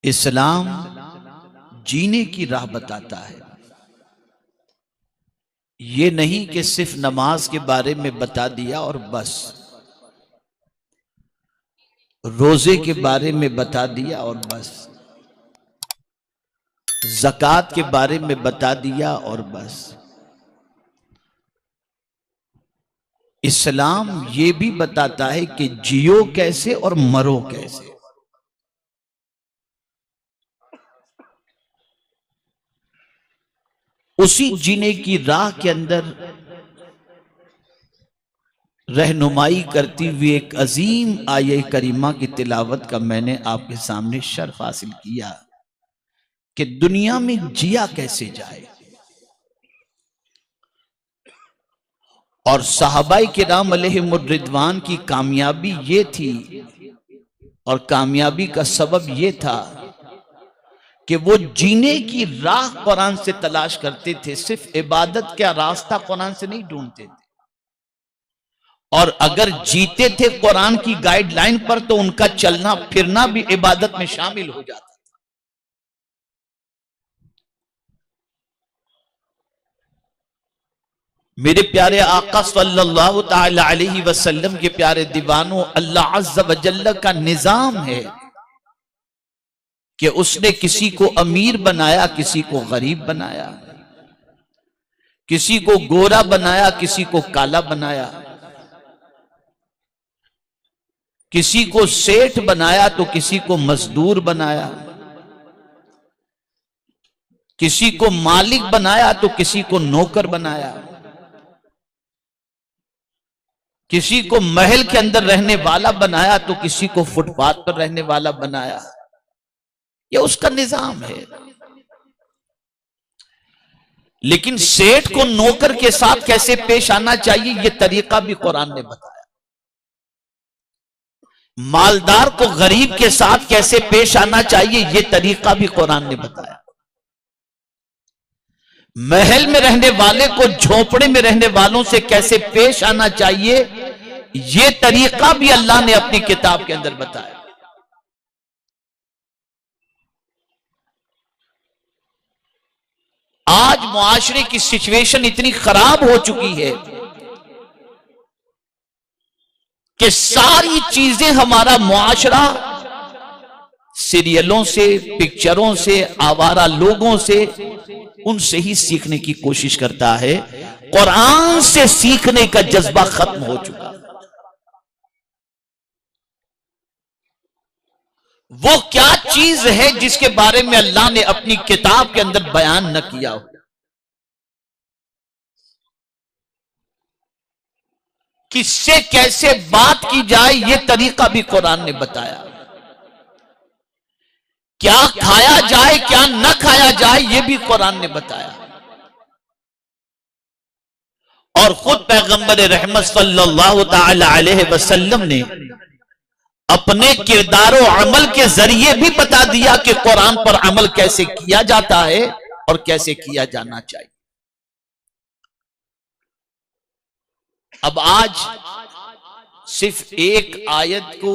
इस्लाम जीने की राह बताता है। ये नहीं कि सिर्फ नमाज के बारे में बता दिया और बस, रोजे के बारे में बता दिया और बस, ज़कात के बारे में बता दिया और बस। इस्लाम ये भी बताता है कि जियो कैसे और मरो कैसे। उसी जीने की राह के अंदर रहनुमाई करती हुई एक अजीम आये करीमा की तिलावत का मैंने आपके सामने शर्फ हासिल किया कि दुनिया में जिया कैसे जाए। और सहाबाए किराम अलैहिमुर्रिदवान की कामयाबी ये थी, और कामयाबी का सबब ये था कि वो जीने की राह कुरान से तलाश करते थे। सिर्फ इबादत का रास्ता कुरान से नहीं ढूंढते थे, और अगर जीते थे कुरान की गाइडलाइन पर तो उनका चलना फिरना भी इबादत में शामिल हो जाता। मेरे प्यारे आका सल्लल्लाहु ताला अलैहि वसल्लम के प्यारे दीवानों, अल्लाह अज़्ज़ व जल्ल का निजाम है कि उसने किसी को अमीर बनाया, किसी को गरीब बनाया, किसी को गोरा बनाया, किसी को काला बनाया, किसी को सेठ बनाया तो किसी को मजदूर बनाया, किसी को मालिक बनाया तो किसी को नौकर बनाया, किसी को महल के अंदर रहने वाला बनाया तो किसी को फुटपाथ पर रहने वाला बनाया। यह उसका निजाम है। लेकिन सेठ को नौकर के साथ कैसे पेश आना चाहिए यह तरीका भी कुरान ने बताया। मालदार को गरीब के साथ कैसे पेश आना चाहिए यह तरीका भी कुरान ने बताया। महल में रहने वाले को झोपड़े में रहने वालों से कैसे पेश आना चाहिए यह तरीका भी अल्लाह ने अपनी किताब के अंदर बताया। आज मुआशरे की सिचुएशन इतनी खराब हो चुकी है कि सारी चीजें हमारा मुआशरा सीरियलों से, पिक्चरों से, आवारा लोगों से, उनसे ही सीखने की कोशिश करता है। कुरान से सीखने का जज्बा खत्म हो चुका। वो क्या चीज है जिसके बारे में अल्लाह ने अपनी किताब के अंदर बयान न किया हो? किससे कैसे बात की जाए यह तरीका भी कुरान ने बताया। क्या खाया जाए क्या न खाया जाए यह भी कुरान ने बताया। और खुद पैगंबर रहमत सल्लल्लाहु ताला अलैहि वसल्लम ने अपने किरदारो अमल के जरिए भी बता दिया कि कुरान पर अमल कैसे किया जाता है और कैसे किया जाना चाहिए। अब आज सिर्फ एक आयत को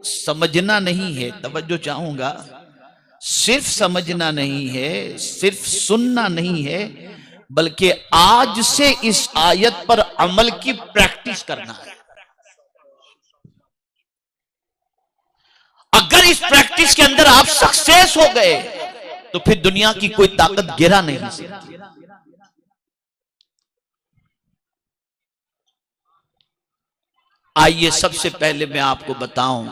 समझना नहीं है, तवज्जो चाहूंगा, सिर्फ समझना नहीं है, सिर्फ सुनना नहीं है, बल्कि आज से इस आयत पर अमल की प्रैक्टिस करना है। अगर इस प्रैक्टिस के अंदर आप सक्सेस हो गए तो फिर दुनिया की कोई ताकत गिरा नहीं सकती। आइए सबसे पहले मैं आपको बताऊं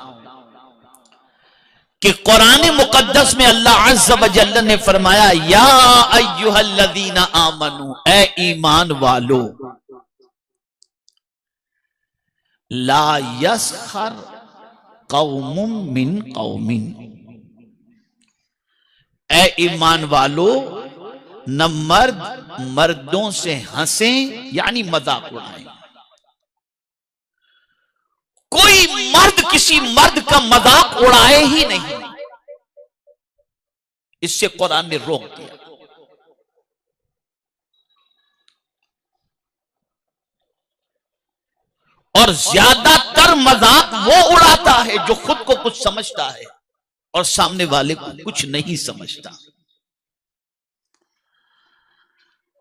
कि कुरान मुकद्दस में अल्लाह अज़्ज़ व जल्ल ने फरमाया, या अय्युहल्लज़ीना आमनू, ए ईमान वालो, ला यस्खर कौमुम मिन कौमिन, ए ईमान वालो, न मर्द मर्दों से हंसे यानी मजाक उड़ाएं। कोई मर्द किसी मर्द का मजाक उड़ाए ही नहीं, इससे कुरान ने रोक दिया। और ज्यादातर मजाक वो उड़ाता है जो खुद को कुछ समझता है। और सामने वाले को कुछ नहीं समझता।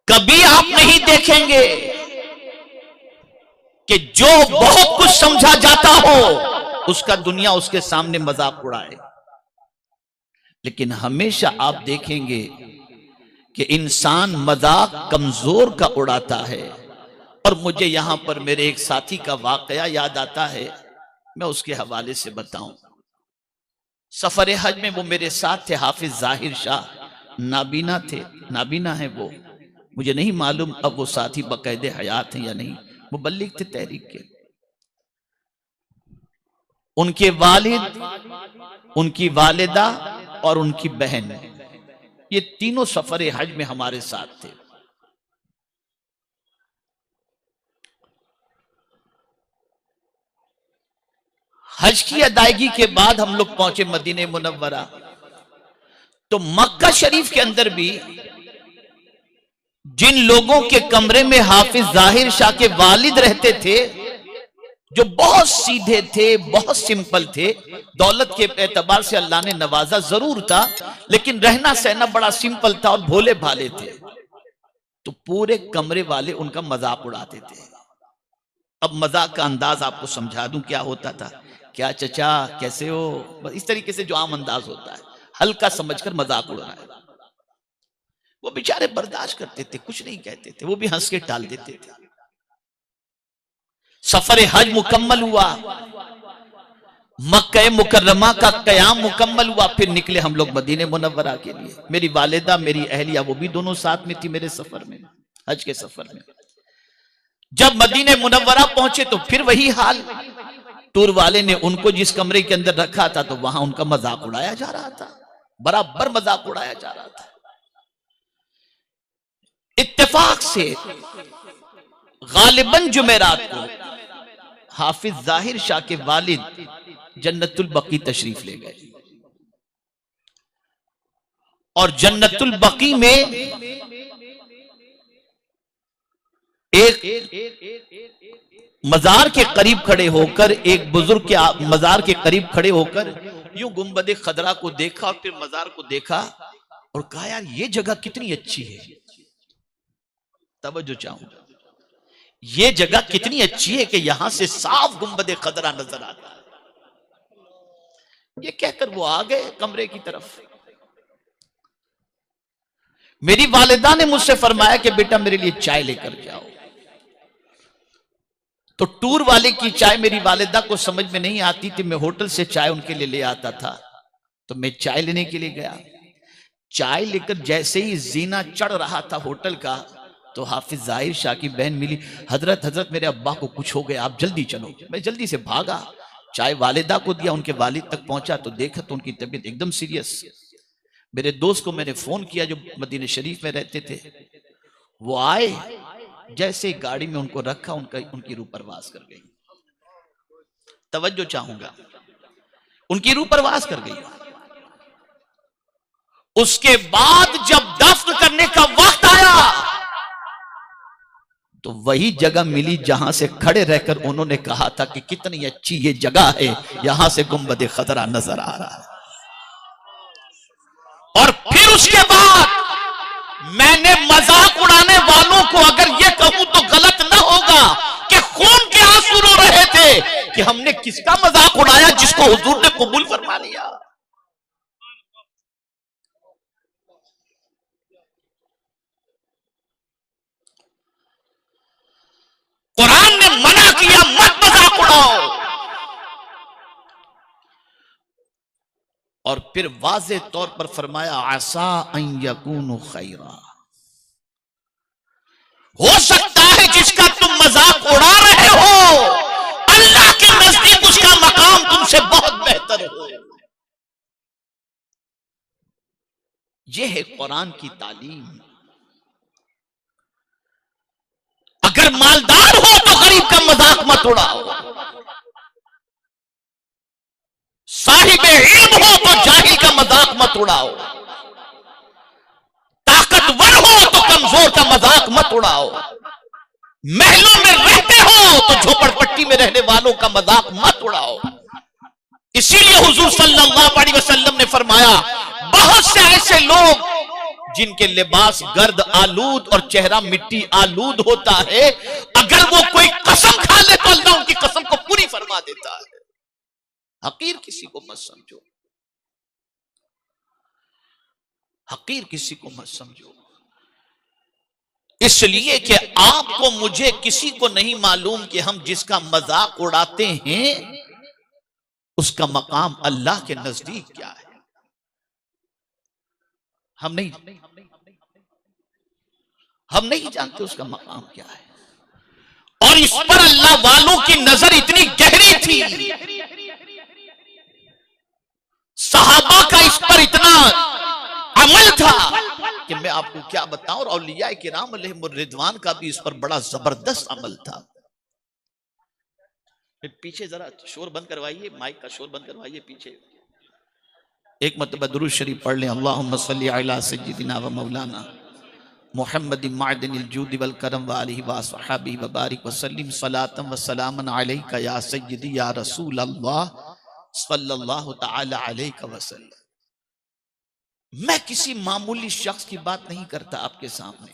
कभी आप नहीं देखेंगे कि जो बहुत कुछ समझा जाता हो उसका दुनिया उसके सामने मजाक उड़ाए, लेकिन हमेशा आप देखेंगे कि इंसान मजाक कमजोर का उड़ाता है। और मुझे यहां पर मेरे एक साथी का वाकया याद आता है, मैं उसके हवाले से बताऊं। सफर हज में वो मेरे साथ थे, हाफिज जाहिर शाह, नाबीना थे, नाबीना है वो, मुझे नहीं मालूम अब वो साथी बाकायदे हयात हैं या नहीं, मुबल्लिग थे तहरीक के। उनके वालिद, उनकी वालिदा और उनकी बहन, ये तीनों सफर हज में हमारे साथ थे। हज की अदायगी के बाद हम लोग पहुंचे मदीने मुनव्वरा। तो मक्का शरीफ के अंदर भी जिन लोगों के कमरे में हाफिज जाहिर शाह के वालिद रहते थे, जो बहुत सीधे थे, बहुत सिंपल थे, दौलत के एतबार से अल्लाह ने नवाजा जरूर था, लेकिन रहना सहना बड़ा सिंपल था और भोले भाले थे, तो पूरे कमरे वाले उनका मजाक उड़ाते थे। अब मजाक का अंदाज आपको समझा दूं क्या होता था। क्या चचा कैसे हो, बस इस तरीके से जो आम अंदाज होता है, हल्का समझकर मजाक उड़ाना है। वो बेचारे बर्दाश्त करते थे, कुछ नहीं कहते थे, वो भी हंस के टाल देते थे। सफर हज मुकम्मल हुआ, मक्का मुकर्रमा का कयाम मुकम्मल हुआ, फिर निकले हम लोग मदीने मुनव्वरा के लिए। मेरी वालिदा, मेरी अहलिया, वो भी दोनों साथ में थी मेरे सफर में, हज के सफर में। जब मदीने मुनव्वरा पहुंचे तो फिर वही हाल, टूर वाले ने उनको जिस कमरे के अंदर रखा था तो वहां उनका मजाक उड़ाया जा रहा था, बराबर मजाक उड़ाया जा रहा था। इत्तेफाक से गालिबन जुमेरात को हाफिज जाहिर शाह के वालिद जन्नतुल बकी तशरीफ ले गए, और जन्नतुल बकी में एक मजार के करीब खड़े होकर, एक बुजुर्ग के मजार के करीब खड़े होकर यूं गुंबद खदरा को देखा और फिर मजार को देखा और कहा, यार ये जगह कितनी अच्छी है। तवज्जो चाहूंगा, ये जगह कितनी अच्छी है कि यहां से साफ गुंबद खदरा नजर आता है। ये कहकर वो आ गए कमरे की तरफ। मेरी वालिदा ने मुझसे फरमाया कि बेटा मेरे लिए चाय लेकर जाओ। तो टूर वाले की चाय मेरी वालिदा को समझ में नहीं आती थी, मैं होटल से चाय उनके लिए ले आता था। तो मैं चाय लेने के लिए गया, चाय लेकर जैसे ही जीना चढ़ रहा था होटल का, तो हाफिज जाहिर शाह की बहन मिली। हजरत हजरत मेरे अब्बा को कुछ हो गया, आप जल्दी चलो। मैं जल्दी से भागा, चाय वालिदा को दिया, उनके वालिद तक पहुंचा तो देखा तो उनकी तबीयत एकदम सीरियस। मेरे दोस्त को मैंने फोन किया जो मदीने शरीफ में रहते थे, वो आए, जैसे गाड़ी में उनको रखा उनकी रूह परवास कर गई। तवज्जो चाहूंगा, उनकी रूह परवास कर गई। उसके बाद जब दफन करने का वक्त आया तो वही जगह मिली जहां से खड़े रहकर उन्होंने कहा था कि कितनी अच्छी ये जगह है, यहां से गुंबद खतरा नजर आ रहा है। और फिर उसके बाद मैंने मजाक उड़ाने वालों को अगर यह कहूं तो गलत ना होगा कि खून के आंसू रो रहे थे कि हमने किसका मजाक उड़ाया जिसको हुजूर ने कबूल फरमा लिया। कुरान ने मना किया, मत मजाक उड़ाओ। और फिर वाज़े तौर पर फरमाया, आसा अन यकूनु खैरा, हो सकता है जिसका तुम मजाक उड़ा रहे हो अल्लाह के नजदीक उसका मकाम तुमसे बहुत बेहतर हो। यह है कुरान की तालीम। अगर मालदार हो तो गरीब का मजाक मत उड़ाओ, साहिबे इल्म हो तो जाहिल का मजाक मत उड़ाओ, ताकतवर हो तो कमजोर का मजाक मत उड़ाओ, महलों में रहते हो तो झोपड़पट्टी में रहने वालों का मजाक मत उड़ाओ। इसीलिए हुजूर सल्लल्लाहु अलैहि वसल्लम ने फरमाया, बहुत से ऐसे लोग जिनके लिबास गर्द आलूद और चेहरा मिट्टी आलूद होता है, अगर वो कोई कसम खा ले तो अल्लाह उनकी कसम को पूरी फरमा देता है। हकीर किसी को मत समझो, हकीर किसी को मत समझो, इसलिए कि आपको मुझे किसी को नहीं मालूम कि हम जिसका मजाक उड़ाते हैं उसका मकाम अल्लाह के नजदीक क्या है। हम नहीं जानते उसका मकाम क्या है। और इस पर अल्लाह वालों की नजर इतनी गहरी थी, सहाबा का इस पर इतना अमल था कि मैं आपको क्या बताऊं। और औलिया किराम अलैहिमुर रिदवान का भी इस पर बड़ा जबरदस्त अमल था। पीछे जरा शोर बंद करवाइए, माइक का शोर बंद करवाइए पीछे। एक मरतबा दुरूद शरीफ पढ़ लें। अल्लाहुम्मा सल्ली अला सय्यिदिना व मौलाना मुहम्मदिन मादिनिल जूदि वल करम व आलिहि व अस्हाबिहि व बारिक व सल्लिम सलातन व सलामन अलैका या सय्यिदी या रसूल अल्लाह सल्लल्लाहु तआला अलैहि वसल्लम। मैं किसी मामूली शख्स की बात नहीं करता आपके सामने।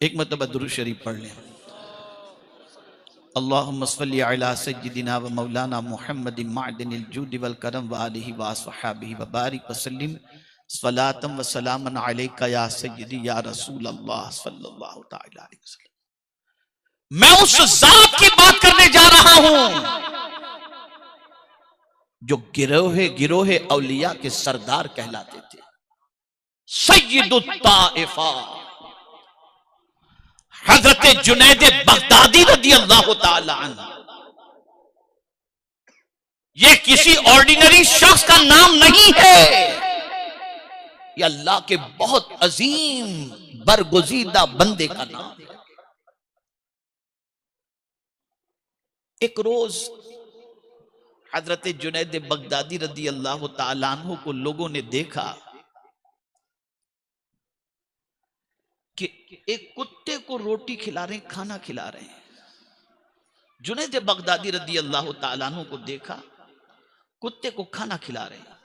एक मरतबा दुरूद शरीफ पढ़ लें। अल्लाहुम्मा सल्ली अला सय्यिदिना व मौलाना मुहम्मदिन मादिनिल जूदि वल करम व आलिहि व अस्हाबिहि व बारिक व सल्लिम सलातन व सलामन अलैका या सय्यिदी या रसूल अल्लाह सल्लल्लाहु तआला अलैहि वसल्लम। मैं उस जात की बात करने जा रहा हूं जो गिरोहे औलिया के सरदार कहलाते थे, सय्यिदुत ताइफा हजरत जुनैद बगदादी रदी अल्लाह ताला अन्हु। ये किसी ऑर्डिनरी शख्स का नाम नहीं है, ये अल्लाह के बहुत अजीम बरगुजीदा बंदे का नाम है। एक रोज हजरत जुनैद बगदादी रदी अल्लाह ताला अन्हु को लोगों ने देखा कि एक कुत्ते को रोटी खिला रहे, खाना खिला रहे हैं। जुनैद बगदादी रदी अल्लाह ताला अन्हु को देखा कुत्ते को खाना खिला रहे हैं।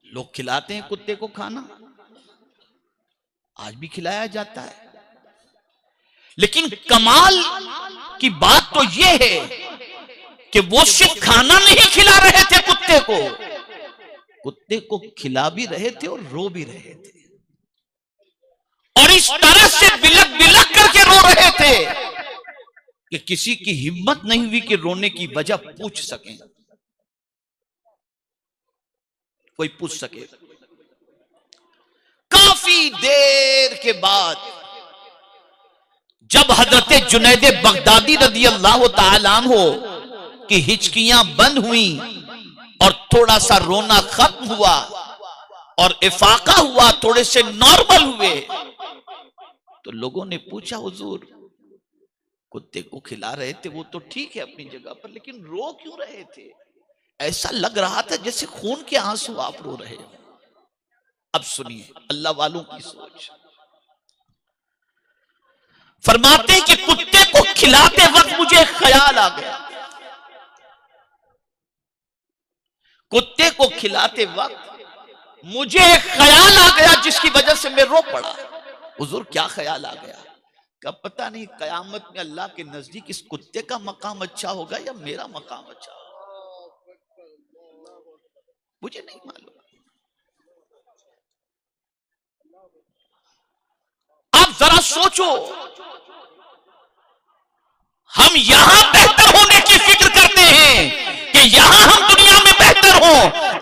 लोग खिलाते हैं कुत्ते को खाना, आज भी खिलाया जाता है। लेकिन कमाल की बात तो यह है कि वो सिर्फ खाना नहीं खिला रहे थे, कुत्ते को खिला भी रहे थे और रो भी रहे थे, और इस तरह से बिलक बिलक करके रो रहे थे कि किसी की हिम्मत नहीं हुई कि रोने की वजह पूछ सके, कोई पूछ सके। काफी देर के बाद जब हजरत जुनैद बगदादी रदी अल्लाह ताला अन्हु की हिचकियां बंद हुई और थोड़ा सा रोना खत्म हुआ और इफाका हुआ, थोड़े से नॉर्मल हुए, तो लोगों ने पूछा हुजूर कुत्ते को खिला रहे थे, वो तो ठीक है अपनी जगह पर, लेकिन रो क्यों रहे थे? ऐसा लग रहा था जैसे खून के आंसू आप रो रहे हो। अब सुनिए अल्लाह वालों की सोच। फरमाते कि कुत्ते को खिलाते वक्त मुझे ख्याल आ गया, कुत्ते को खिलाते वक्त मुझे एक ख्याल आ गया जिसकी वजह से मैं रो पड़ा। हुजूर क्या ख्याल आ गया? क्या पता नहीं कयामत में अल्लाह के नजदीक इस कुत्ते का मकाम अच्छा होगा या मेरा मकाम अच्छा होगा, मुझे नहीं मालूम। आप जरा सोचो, हम यहां बेहतर होने की फिक्र करते हैं कि यहां हम दुनिया में बेहतर हो,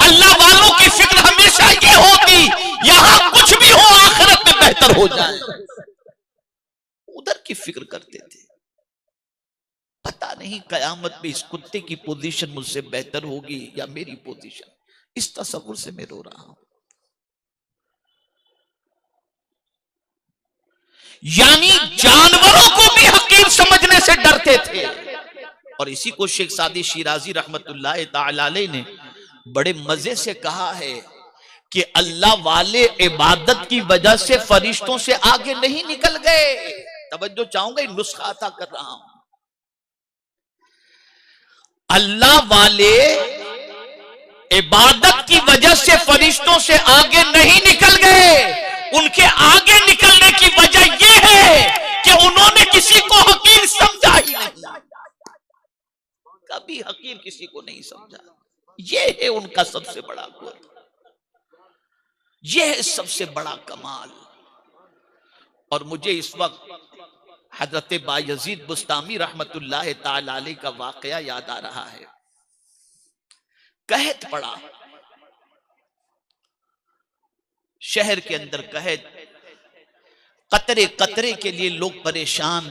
अल्लाह वालों की फिक्र हमेशा ये होती यहां कुछ भी हो आखिरत में बेहतर हो जाए, उधर की फिक्र करते थे। पता नहीं कयामत में इस कुत्ते की पोजीशन मुझसे बेहतर होगी या मेरी पोजीशन, इस तसव्वुर से मैं रो रहा हूं। यानी जानवरों को भी हकीर समझने से डरते थे। और इसी को शेख सादी शिराजी रहमतुल्लाह ताला अलैह ने बड़े मजे से कहा है कि अल्लाह वाले इबादत की वजह से फरिश्तों से आगे नहीं निकल गए। तवज्जो चाहूंगा, नुस्खा अता कर रहा हूं। अल्लाह वाले इबादत की वजह से फरिश्तों से आगे नहीं निकल गए। उनके आगे निकलने की वजह यह है कि उन्होंने किसी को हकीर समझा ही नहीं, कभी हकीर किसी को नहीं समझा। यह है उनका सबसे बड़ा गुण, यह है सबसे बड़ा कमाल। और मुझे इस वक्त हजरत बायजीद बुस्तामी रहमतुल्लाह ताला अलैह का वाकया याद आ रहा है। कहत पड़ा, शहर के अंदर कहत, कतरे कतरे के लिए लोग परेशान,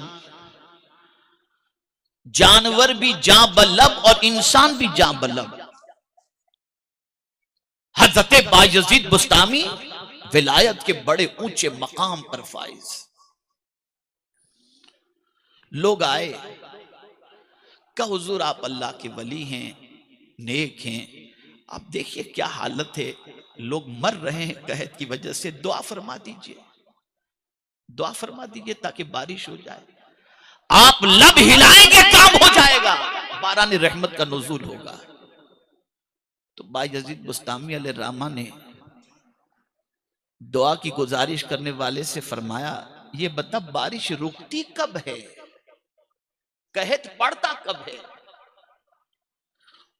जानवर भी जां बलब और इंसान भी जां बलब। हजरत बायजीद बुस्तामी विलायत के बड़े ऊंचे मकाम पर फाइज। लोग आए, कहा हुजूर आप अल्लाह के वली हैं, नेक हैं, आप देखिए क्या हालत है, लोग मर रहे हैं कहत की वजह से, दुआ फरमा दीजिए, दुआ फरमा दीजिए ताकि बारिश हो जाए। आप लब हिलाएंगे काम हो जाएगा, बारान रहमत का नुज़ूल होगा। तो बायजीद बुस्तामी अलैहिर्रहमा ने दुआ की गुजारिश करने वाले से फरमाया, ये बता बारिश रुकती कब है, कहत पड़ता कब है?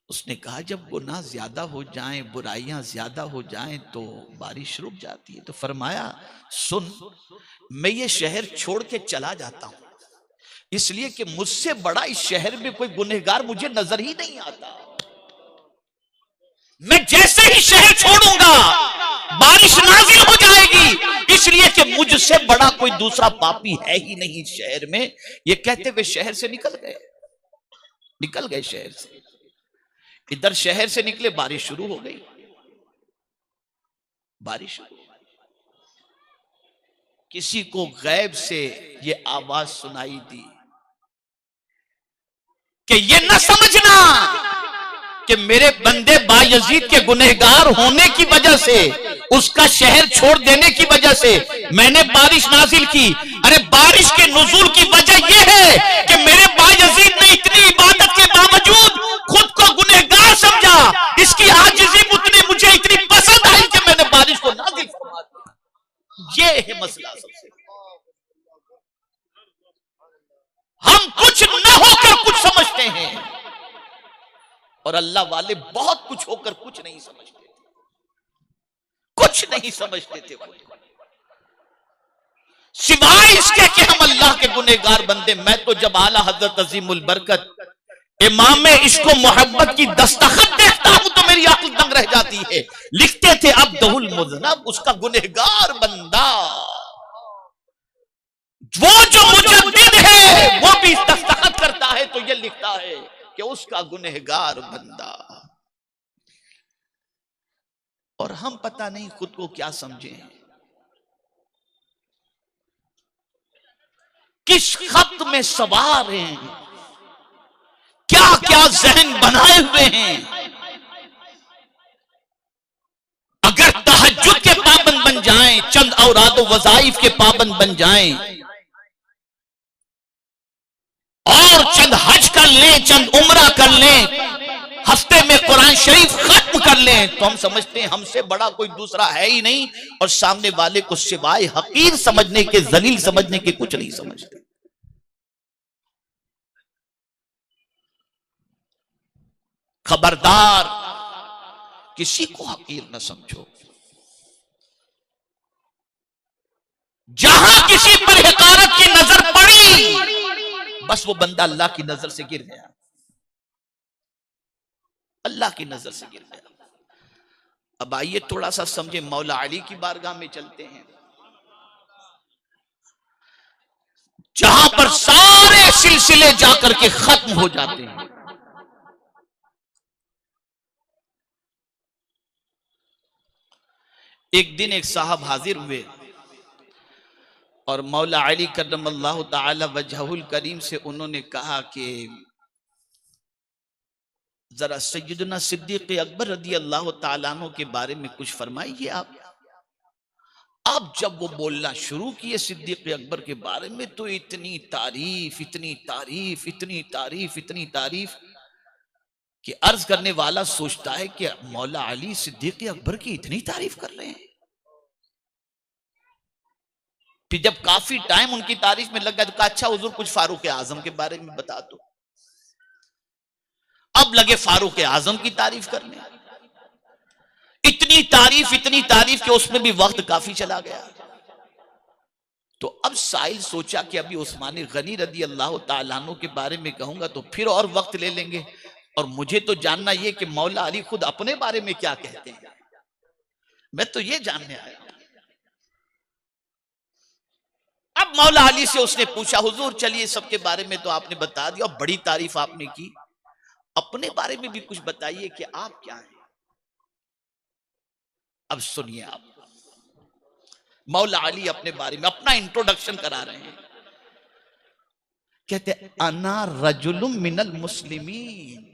उसने कहा जब गुनाह ज्यादा हो जाएं, बुराइयां ज्यादा हो जाएं तो बारिश रुक जाती है। तो फरमाया सुन, मैं ये शहर छोड़ के चला जाता हूं इसलिए कि मुझसे बड़ा इस शहर में कोई गुनहगार मुझे नजर ही नहीं आता। मैं जैसे ही शहर छोड़ूंगा बारिश नाजिल हो जाएगी, इसलिए कि मुझसे बड़ा कोई दूसरा पापी है ही नहीं इस शहर में। ये कहते हुए शहर से निकल गए शहर से। इधर शहर से निकले, बारिश शुरू हो गई, बारिश। किसी को गैब से ये आवाज सुनाई दी कि ये न समझना कि मेरे बंदे बायजीद के गुनहगार होने की वजह से, उसका शहर छोड़ देने की वजह से मैंने बारिश नाजिल की। अरे बारिश के नुज़ूल की वजह यह है कि मेरे बायजीद ने इतनी इबादत के बावजूद खुद को गुनहगार समझा, इसकी आजिज़ी उतनी मुझे इतनी पसंद आई कि मैंने बारिश को नाजिल फरमा दिया। ये है मसला। सबसे हम कुछ न होकर कुछ समझते हैं और अल्लाह वाले बहुत कुछ होकर कुछ नहीं समझते थे, कुछ नहीं समझते थे वो, सिवाय इसके कि हम अल्लाह के गुनहगार बंदे। मैं तो जब आला हजरत अजीमुल बरकत इमाम इश्क मोहब्बत की दस्तखत देखता हूं तो मेरी आंख दंग रह जाती है। लिखते थे अब्दुल मुज़नब, उसका गुनहगार बंदा। वो जो मुजद्दिद है वो भी दस्तखत करता है तो ये लिखता है कि उसका गुनहगार बंदा। और हम पता नहीं खुद को क्या समझे, किस खत में सवार हैं, क्या क्या जहन बनाए हुए हैं। अगर तहज्जुद के पाबंद बन जाएं, चंद औराद वज़ाइफ के पाबंद बन जाएं और चंद हज कर लें, चंद उम्रा कर लें, हफ्ते में कुरान शरीफ खत्म कर लें, तो हम समझते हैं हमसे बड़ा कोई दूसरा है ही नहीं, और सामने वाले को सिवाय हकीर समझने के, जलील समझने के कुछ नहीं समझते। खबरदार, किसी को हकीर न समझो। जहां किसी पर हकारत की नजर पड़ी, बस वो बंदा अल्लाह की नजर से गिर गया, अल्लाह की नजर से गिर गया। अब आइए थोड़ा सा समझे, मौला अली की बारगाह में चलते हैं, जहां पर सारे सिलसिले जाकर के खत्म हो जाते हैं। एक दिन एक साहब हाजिर हुए और मौला अली करमल्लाहु ताला वजहुल करीम से उन्होंने कहा कि जरा सैयदना सिद्दीक अकबर रदी अल्लाह ताला अन्हु के बारे में कुछ फरमाइए आप। अब जब वो बोलना शुरू किए सिद्दीक अकबर के बारे में तो इतनी तारीफ, इतनी तारीफ, इतनी तारीफ, इतनी तारीफ कि अर्ज करने वाला सोचता है कि मौला अली सिद्दीक अकबर की इतनी तारीफ कर रहे हैं। फिर जब काफी टाइम उनकी तारीफ में लग गया तो कहा अच्छा हुजूर कुछ फारूक आजम के बारे में बता दो। अब लगे फारूक आजम की तारीफ करने, इतनी तारीफ कि उसमें भी वक्त काफी चला गया। तो अब साहिल सोचा कि अभी उस्मान गनी रदी अल्लाह ताला अन्हु के बारे में कहूंगा तो फिर और वक्त ले लेंगे, और मुझे तो जानना यह कि मौला अली खुद अपने बारे में क्या कहते हैं, मैं तो ये जानने आया। अब मौला अली से उसने पूछा हुजूर चलिए सबके बारे में तो आपने बता दिया और बड़ी तारीफ आपने की, अपने बारे में भी कुछ बताइए कि आप क्या हैं। अब सुनिए आप, मौला अली अपने बारे में अपना इंट्रोडक्शन करा रहे हैं। कहते अना रजुलुम मिनल मुस्लिमीन,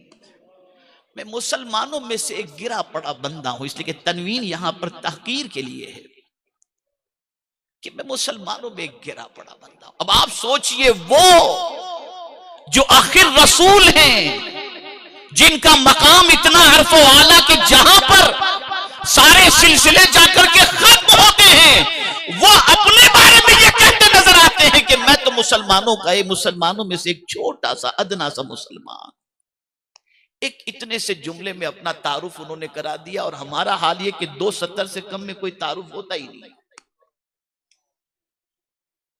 मैं मुसलमानों में से एक गिरा पड़ा बंदा हूं, इसलिए कि तनवीन यहां पर तहकीर के लिए है कि मैं मुसलमानों में एक गिरा पड़ा बंदा हूं। अब आप सोचिए वो जो आखिर रसूल हैं, जिनका मकाम इतना अर्फ व आला कि जहां पर सारे सिलसिले जाकर के खत्म होते हैं, वो अपने बारे में ये कहते नजर आते हैं कि मैं तो मुसलमानों का, मुसलमानों में से एक छोटा सा अदना सा मुसलमान। एक इतने से जुमले में अपना तारुफ उन्होंने करा दिया, और हमारा हाल ये कि 270 से कम में कोई तारुफ होता ही नहीं।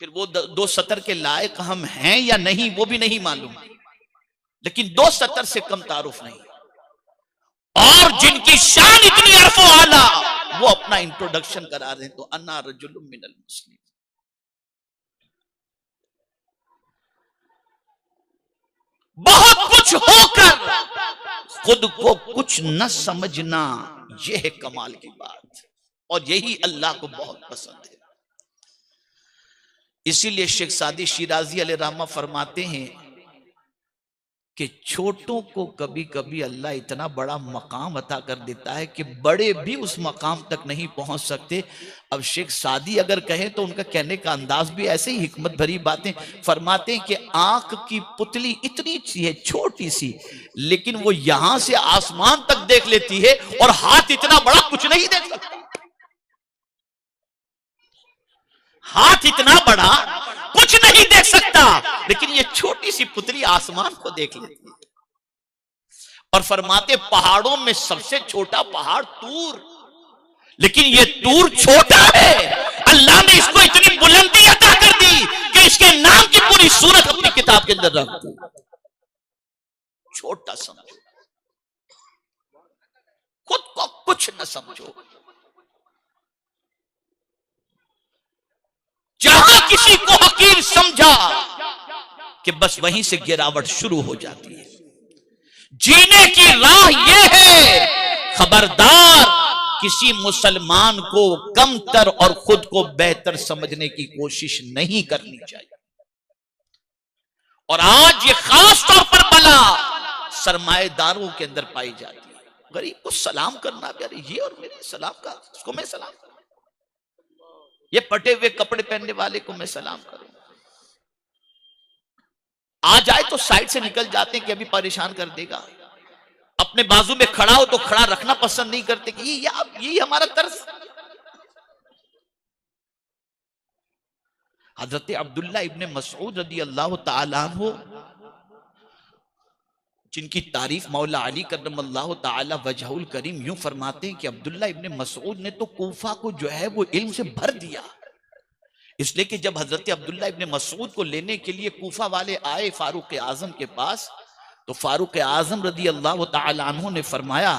फिर वो 270 के लायक हम हैं या नहीं वो भी नहीं मालूम, लेकिन 270 से कम तारुफ नहीं। और जिनकी शान इतनी अर्फ व आला, वो अपना इंट्रोडक्शन करा रहे हैं तो अन्ना रजुलुम मिनल मुस्लिम। बहुत कुछ होकर खुद को कुछ न समझना, यह है कमाल की बात, और यही अल्लाह को बहुत पसंद है। इसीलिए शेख सादी शिराजी अलैहि रहमा फरमाते हैं कि छोटों को कभी कभी अल्लाह इतना बड़ा मकाम अता कर देता है कि बड़े भी उस मकाम तक नहीं पहुंच सकते। अब शेख सादी अगर कहें तो उनका कहने का अंदाज भी ऐसे ही हिकमत भरी बातें फरमाते हैं कि आंख की पुतली इतनी सी है, छोटी सी, लेकिन वो यहां से आसमान तक देख लेती है, और हाथ इतना बड़ा कुछ नहीं देख सकता। हाथ इतना बड़ा कुछ नहीं देख सकता, लेकिन ये छोटी सी पुतली आसमान को देख लेती है। और फरमाते पहाड़ों में सबसे छोटा पहाड़ तूर, लेकिन ये तूर छोटा है, अल्लाह ने इसको इतनी बुलंदी अता कर दी कि इसके नाम की पूरी सूरत अपनी किताब के अंदर रख दी। छोटा समझो, खुद को कुछ न समझो। जहां किसी को हकीर समझा कि बस वहीं से गिरावट शुरू हो जाती है। जीने की राह यह है, खबरदार किसी मुसलमान को कमतर और खुद को बेहतर समझने की कोशिश नहीं करनी चाहिए। और आज ये खास तौर पर बला सरमाएदारों के अंदर पाई जाती है। गरीब को सलाम करना, अरे ये और मेरे सलाम का, उसको मैं सलाम करूं, ये पटे हुए कपड़े पहनने वाले को मैं सलाम करूं। आ जाए तो साइड से निकल जाते हैं कि अभी परेशान कर देगा। अपने बाजू में खड़ा हो तो खड़ा रखना पसंद नहीं करते कि ये हमारा तर्ज। हजरत अब्दुल्ला इब्ने मसऊद रदी अल्लाह ताला अन्हु, जिनकी तारीफ मौला अली करमल्लाहु ताला वजहुल करीम यूं फरमाते हैं कि अब्दुल्ला इब्ने मसऊद ने तो कूफा को जो है वो इल्म से भर दिया। इसलिए कि जब हजरत अब्दुल्ला इब्ने मसऊद को लेने के लिए कूफा वाले आए फारूक आजम के पास, तो फारूक आजम रदी अल्लाह ताला अन्हु ने फरमाया,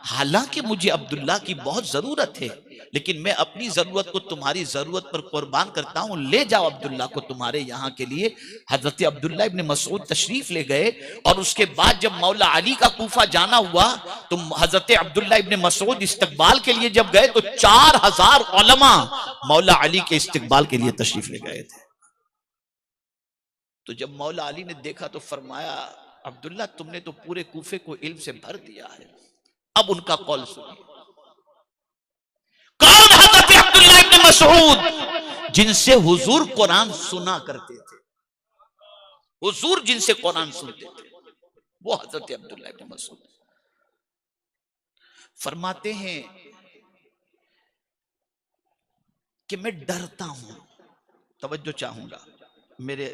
हालांकि मुझे अब्दुल्ला की बहुत जरूरत है, लेकिन मैं अपनी जरूरत को तुम्हारी जरूरत पर कुर्बान करता हूं, ले जाओ अब्दुल्ला को तुम्हारे यहां के लिए। हजरत अब्दुल्ला इब्ने मसऊद तशरीफ ले गए, और उसके बाद जब मौला अली का कूफा जाना हुआ तो हजरत अब्दुल्ला इब्ने मसऊद इस्तकबाल के लिए जब गए तो 4000 उलमा मौला अली के इस्तकबाल के लिए तशरीफ ले गए थे। तो जब मौला अली ने देखा तो फरमाया, अब्दुल्ला तुमने तो पूरे कूफे को इल्म से भर दिया है, अब उनका कौल सुनिए। कौन? हजरत अब्दुल्ला इब्न मसऊद, जिनसे हुजूर कुरान सुना करते थे। हुजूर जिनसे कुरान सुनते थे वो हजरत अब्दुल्ला इब्न मसऊद। फरमाते हैं कि मैं डरता हूं, तवज्जो चाहूंगा, मेरे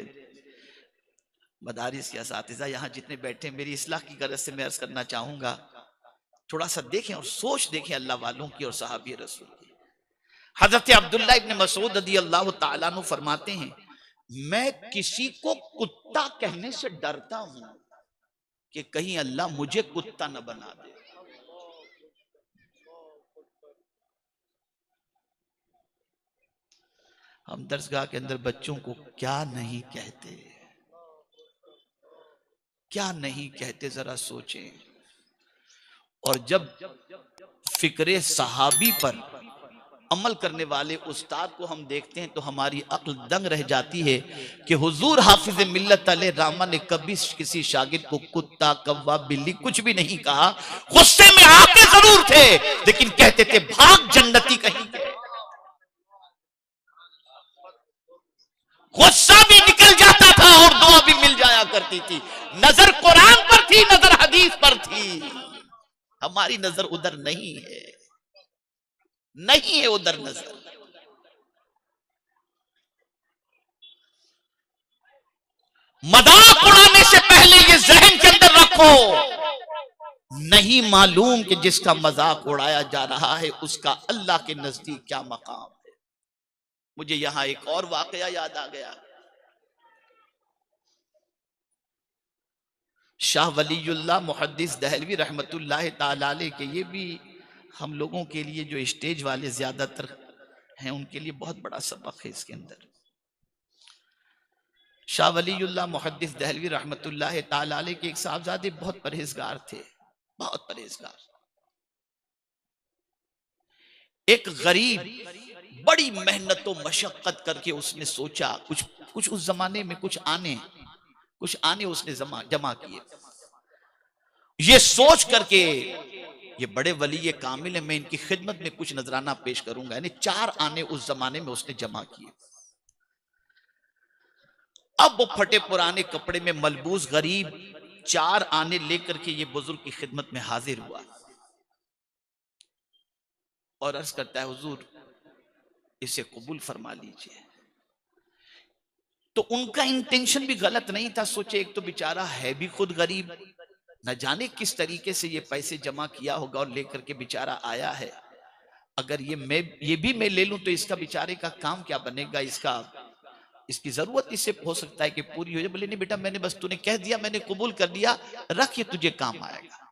मदारिस के असातिज़ा यहां जितने बैठे, मेरी इस्लाह की गरज से मैं अर्ज करना चाहूंगा, थोड़ा सा देखें और सोच देखें अल्लाह वालों की और सहाबी रसूल की। हजरत अब्दुल्ला इब्न मसऊद रज़ी अल्लाह तआला अन्हु फरमाते हैं, मैं किसी को कुत्ता कहने से डरता हूं कि कहीं अल्लाह मुझे कुत्ता न बना दे। हम दरसगाह के अंदर बच्चों को क्या नहीं कहते, क्या नहीं कहते, जरा सोचें। और जब फिक्रे सहाबी पर अमल करने वाले उस्ताद को हम देखते हैं तो हमारी अक्ल दंग रह जाती है कि हुजूर हाफिज मिल्लत अलैहि रहमा ने कभी किसी शागिर्द को कुत्ता, कौवा, बिल्ली कुछ भी नहीं कहा। गुस्से में आते जरूर थे लेकिन कहते थे भाग जन्नती कहीं के। गुस्सा भी निकल जाता था और दुआ भी मिल जाया करती थी। नजर कुरान पर थी, नजर हदीस पर थी। हमारी नजर उधर नहीं है, नहीं है उधर नजर। मजाक उड़ाने से पहले ये जहन के अंदर रखो, नहीं मालूम कि जिसका मजाक उड़ाया जा रहा है उसका अल्लाह के नजदीक क्या मकाम है। मुझे यहां एक और वाकया याद आ गया। शाह वलीउल्लाह मुहद्दिस दहलवी रहमतुल्लाह ताला अलैह के, ये भी हम लोगों के लिए जो स्टेज वाले ज्यादातर हैं उनके लिए बहुत बड़ा सबक है इसके अंदर। शाह वलीउल्लाह मुहद्दिस दहलवी रहमतुल्लाह ताला अलैह के एक साहबजादे बहुत परहेजगार थे, बहुत परहेजगार। एक गरीब बड़ी मेहनत और मशक्कत करके उसने सोचा कुछ उस जमाने में कुछ आने उसने जमा किए। ये सोच करके ये बड़े वली ये कामिल है, मैं इनकी खिदमत में कुछ नजराना पेश करूंगा। यानी 4 आने उस जमाने में उसने जमा किए। अब वो फटे पुराने कपड़े में मलबूस गरीब 4 आने लेकर के ये बुजुर्ग की खिदमत में हाजिर हुआ और अर्ज करता है हुजूर इसे कबूल फरमा लीजिए। तो उनका इंटेंशन भी गलत नहीं था। सोचे एक तो बेचारा है भी खुद गरीब, न जाने किस तरीके से ये पैसे जमा किया होगा और लेकर के बेचारा आया है। अगर ये भी मैं ले लूं तो इसका बेचारे का काम क्या बनेगा, इसकी जरूरत इससे हो सकता है कि पूरी हो जाए। बोले नहीं बेटा, मैंने बस तूने कह दिया, मैंने कबूल कर दिया, रख, ये तुझे काम आएगा।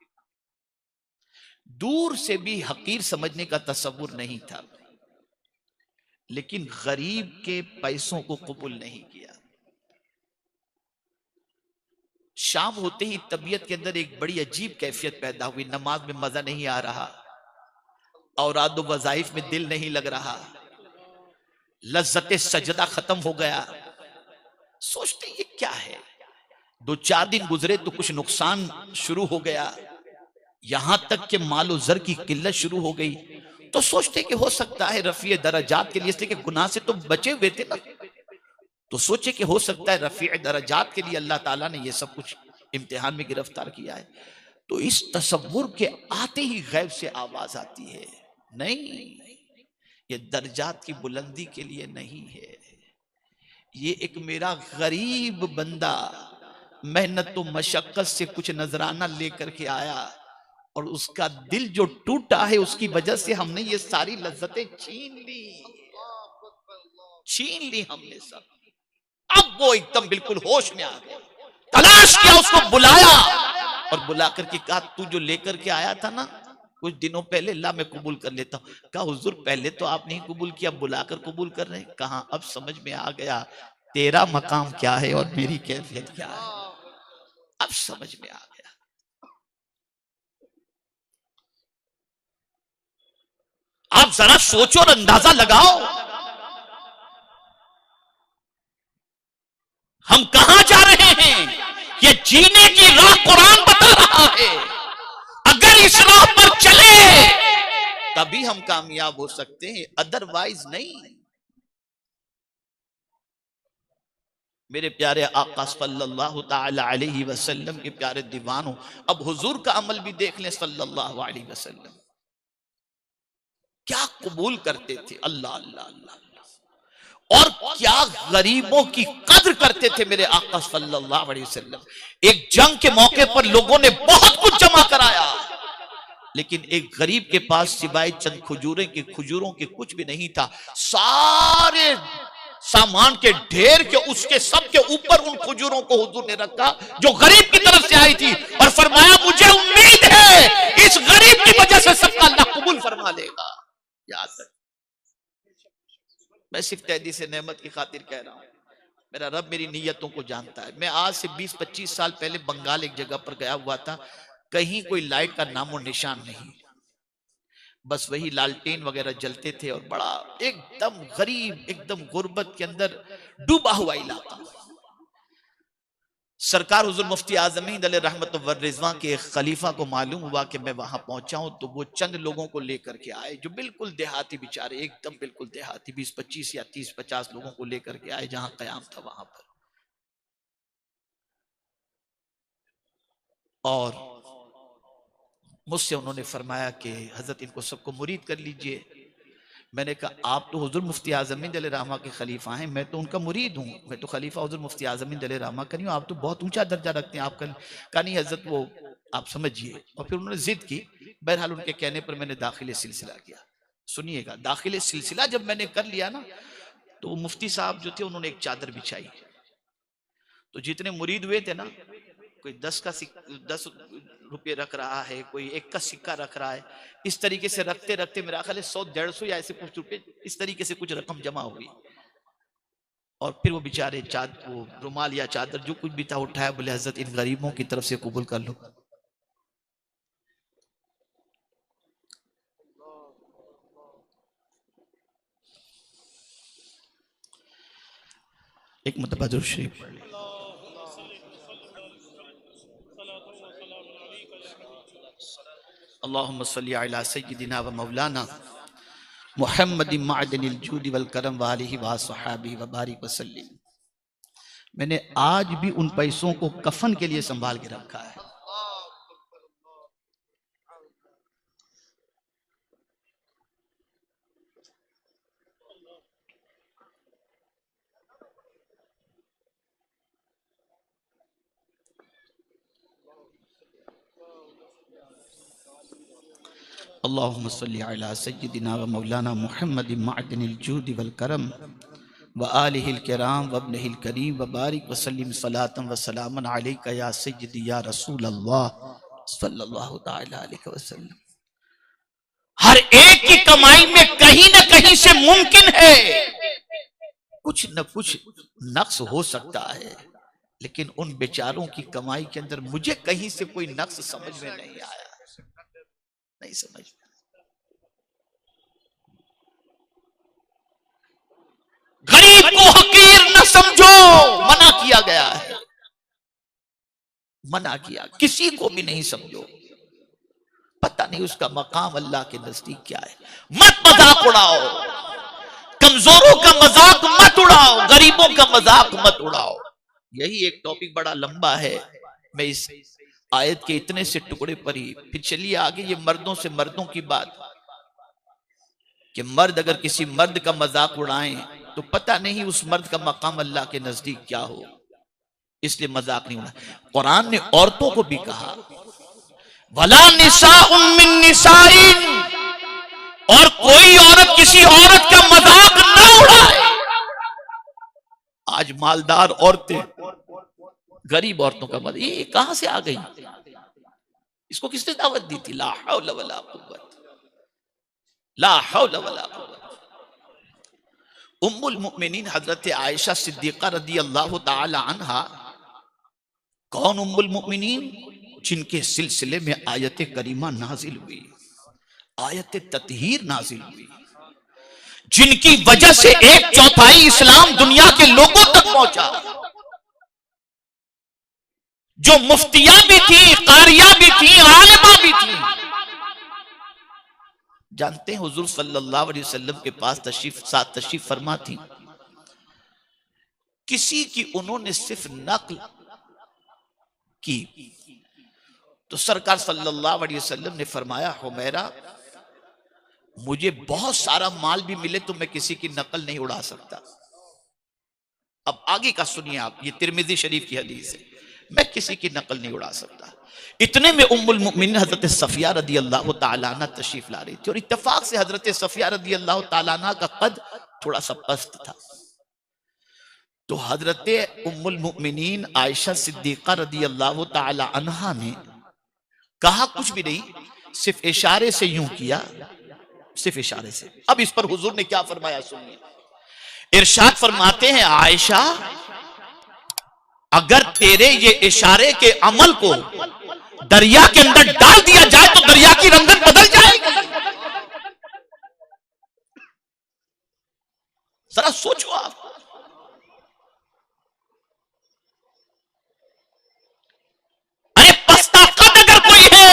दूर से भी हकीर समझने का तसव्वुर नहीं था, लेकिन गरीब के पैसों को कबूल नहीं किया। शाम होते ही तबीयत के अंदर एक बड़ी अजीब कैफियत पैदा हुई। नमाज में मजा नहीं आ रहा, औराद वज़ाइफ में दिल नहीं लग रहा, लज्जते सजदा खत्म हो गया। सोचते ये क्या है। 2-4 दिन गुजरे तो कुछ नुकसान शुरू हो गया, यहां तक कि मालो जर की किल्लत शुरू हो गई। तो सोचते कि हो सकता है रफी दरजात के लिए, इसलिए कि गुनाह से तो बचे हुए थे ना, तो सोचे कि हो सकता है रफी दरजात के लिए अल्लाह ताला ने ये सब कुछ इम्तिहान में गिरफ्तार किया है। तो इस तसव्वुर के आते ही गैब से आवाज आती है, नहीं, ये दरजात की बुलंदी के लिए नहीं है, ये एक मेरा गरीब बंदा मेहनत तो मशक्कत से कुछ नजराना लेकर के आया और उसका दिल जो टूटा है उसकी वजह से हमने ये सारी लज्जतें छीन ली हमने सब। अब वो एकदम बिल्कुल होश में आ गया, तलाश किया, उसको बुलाया और बुला करके कहा तू जो लेकर के आया था ना कुछ दिनों पहले, ला मैं कबूल कर लेता हूं। कहा हुजूर पहले तो आप नहीं कबूल किया, बुलाकर कबूल कर रहे हैं। कहा अब समझ में आ गया तेरा मकाम क्या है और मेरी कैफियत क्या है, अब समझ में आ गया। आप जरा सोचो और अंदाजा लगाओ हम कहां जा रहे हैं। ये जीने की राह कुरान बता रहा है। अगर इस राह पर चले तभी हम कामयाब हो सकते हैं, अदरवाइज नहीं। मेरे प्यारे आका सल्लल्लाहु ताला अलैहि वसल्लम के प्यारे दीवानों, अब हुजूर का अमल भी देख लें सल्लल्लाहु अलैहि वसल्लम क्या कबूल करते थे। अल्लाह अल्लाह अल्लाह। और क्या गरीबों की कद्र करते थे मेरे आका सल्लल्लाहु अलैहि वसल्लम। एक जंग के मौके पर लोगों ने बहुत कुछ जमा कराया, लेकिन एक गरीब के पास सिवाय चंद खजूरों के कुछ भी नहीं था। सारे सामान के ढेर के उसके सबके ऊपर उन खजूरों को हुजूर ने रखा जो गरीब की तरफ से आई थी, और फरमाया मुझे उम्मीद है इस गरीब की वजह से सबका अल्लाह कबूल फरमा लेगा। याद रख, मैं सिर्फ तैदी से नेमत की खातिर कह रहा हूं, मेरा रब मेरी नीयतों को जानता है। मैं आज से 20-25 साल पहले बंगाल एक जगह पर गया हुआ था, कहीं कोई लाइट का नामो निशान नहीं, बस वही लालटेन वगैरह जलते थे, और बड़ा एकदम गरीब, एकदम गुर्बत के अंदर डूबा हुआ इलाका। सरकार हुजूर मुफ्ती आजमीन अलैहि रहमत व रिज़वान के एक खलीफा को मालूम हुआ कि मैं वहां पहुंचा हूं, तो वो चंद लोगों को लेकर के आए जो बिल्कुल देहाती बेचारे, एकदम बिल्कुल देहाती, 20-25 या 30-50 लोगों को लेकर के आए जहां कयाम था वहां पर। और मुझसे उन्होंने फरमाया कि हजरत इनको सबको मुरीद कर लीजिए। मैंने कहा आप तो हुजूर मुफ्ती आज़मीन अलैहि रहमा के खलीफा हैं, मैं तो उनका मुरीद हूँ, मैं तो खलीफा हुजूर मुफ्ती आज़मीन अलैहि रहमा का नहीं हूँ, आप तो बहुत ऊंचा दर्जा रखते हैं। आपका कहा नहीं हजरत, वो आप समझिए। और फिर उन्होंने जिद की। बहरहाल उनके कहने पर मैंने दाखिले सिलसिला किया। सुनिएगा, दाखिले सिलसिला जब मैंने कर लिया ना, तो मुफ्ती साहब जो थे उन्होंने एक चादर बिछाई, तो जितने मुरीद हुए थे ना, कोई 10 रुपये रख रहा है, कोई 1 का सिक्का रख रहा है, इस तरीके से रखते रखते मेरा ख्याल है 100-150 या ऐसे कुछ रुपये, इस तरीके से कुछ रकम जमा हुई। और फिर वो बेचारे वो रुमाल या चादर जो कुछ भी था उठाया, बोले हजरत इन गरीबों की तरफ से कबूल कर लो। एक मतलब दुरूद शरीफ पढ़ ली। अल्लाहुम्मा सल्ली अला सय्यिदिना व मौलाना मुहम्मदिन मअदनिल जूदि वल करम व आलिहि व सहाबिहि व बारिक व सल्लिम। मैंने आज भी उन पैसों को कफन के लिए संभाल के रखा है। अल्लाहुम्मा सल्ली अला सय्यिदिना व मौलाना मुहम्मदिन मअदनिल जूदि वल करम व आलिहिल किराम व इब्निहिल करीम व बारिक व सल्लिम सलातन व सलामन अलैका या सय्यिदी या रसूल अल्लाह सल्लल्लाहु तआला अलैहि वसल्लम। हर एक की कमाई में कहीं ना कहीं से मुमकिन है कुछ न कुछ नक्स हो सकता है, लेकिन उन बेचारों की कमाई के अंदर मुझे कहीं से कोई नक्स समझ में नहीं आया, नहीं समझ। गरीब को हकीर न समझो, मना किया गया है, मना किया, किसी को भी नहीं समझो, पता नहीं उसका मकाम अल्लाह के नजदीक क्या है। मत मजाक उड़ाओ, कमजोरों का मजाक मत उड़ाओ, गरीबों का मजाक मत उड़ाओ। यही एक टॉपिक बड़ा लंबा है, मैं इस आयत के इतने से टुकड़े पर ही फिर चलिए आगे। ये मर्दों से मर्दों की बात, कि मर्द अगर किसी मर्द का मजाक उड़ाएं तो पता नहीं उस मर्द का मकाम अल्लाह के नजदीक क्या हो, इसलिए मजाक नहीं उड़ाए। कुरान ने औरतों को भी कहा वला निसाउन मिन निसाइन, और कोई औरत किसी औरत का मजाक न उड़ाए। आज मालदार औरतें गरीब औरतों का मजाक, ये कहां से आ गई? इसको किसने दावत दी थी? ला हौला वला कुव्वत, ला हौला वला कुव्वत। उम्मुल मुमिनीन हजरत आयशा सिद्दीका रदी अल्लाह ताला अन्हा, कौन उम्मुल मुमिनीन? जिनके सिलसिले में आयत करीमा नाजिल हुई, आयत ततहीर नाजिल हुई, जिनकी वजह से 1/4 इस्लाम दुनिया के लोगों तक पहुंचा। जो मुफ्तिया भी थी, कारिया भी थी, आलिमा भी थी। जानते हैं हुजूर सल्लल्लाहु अलैहि वसल्लम के पास तशरीफ फरमा थी, किसी की उन्होंने सिर्फ नकल की तो सरकार सल्लल्लाहु अलैहि वसल्लम ने फरमाया, हुमैरा मुझे बहुत सारा माल भी मिले तो मैं किसी की नकल नहीं उड़ा सकता। अब आगे का सुनिए आप, ये तिरमिजी शरीफ की हदीस है, मैं किसी की नकल नहीं उड़ा सकता। इतने में उम्मुल मुमिनीन हजरत सफिया रदी अल्लाह तआला अन्हा तशरीफ ला रही थी और इत्तेफाक से हजरत सफिया रदी अल्लाह तआला अन्हा का कद थोड़ा सा पस्त था। तो हजरत उम्मुल मुमिनीन आयशा सिद्दीका रदी अल्लाह तआला अन्हा ने कहा कुछ भी नहीं, सिर्फ इशारे से यूं किया, सिर्फ इशारे से। अब इस पर हुजूर ने क्या फरमाया सुनिए, इरशाद फरमाते हैं, आयशा अगर तेरे ये इशारे के अमल को दरिया के अंदर डाल दिया जाए तो दरिया की रंगत बदल जाएगी। जरा सोचो आप, अरे पस्ता कद अगर कोई है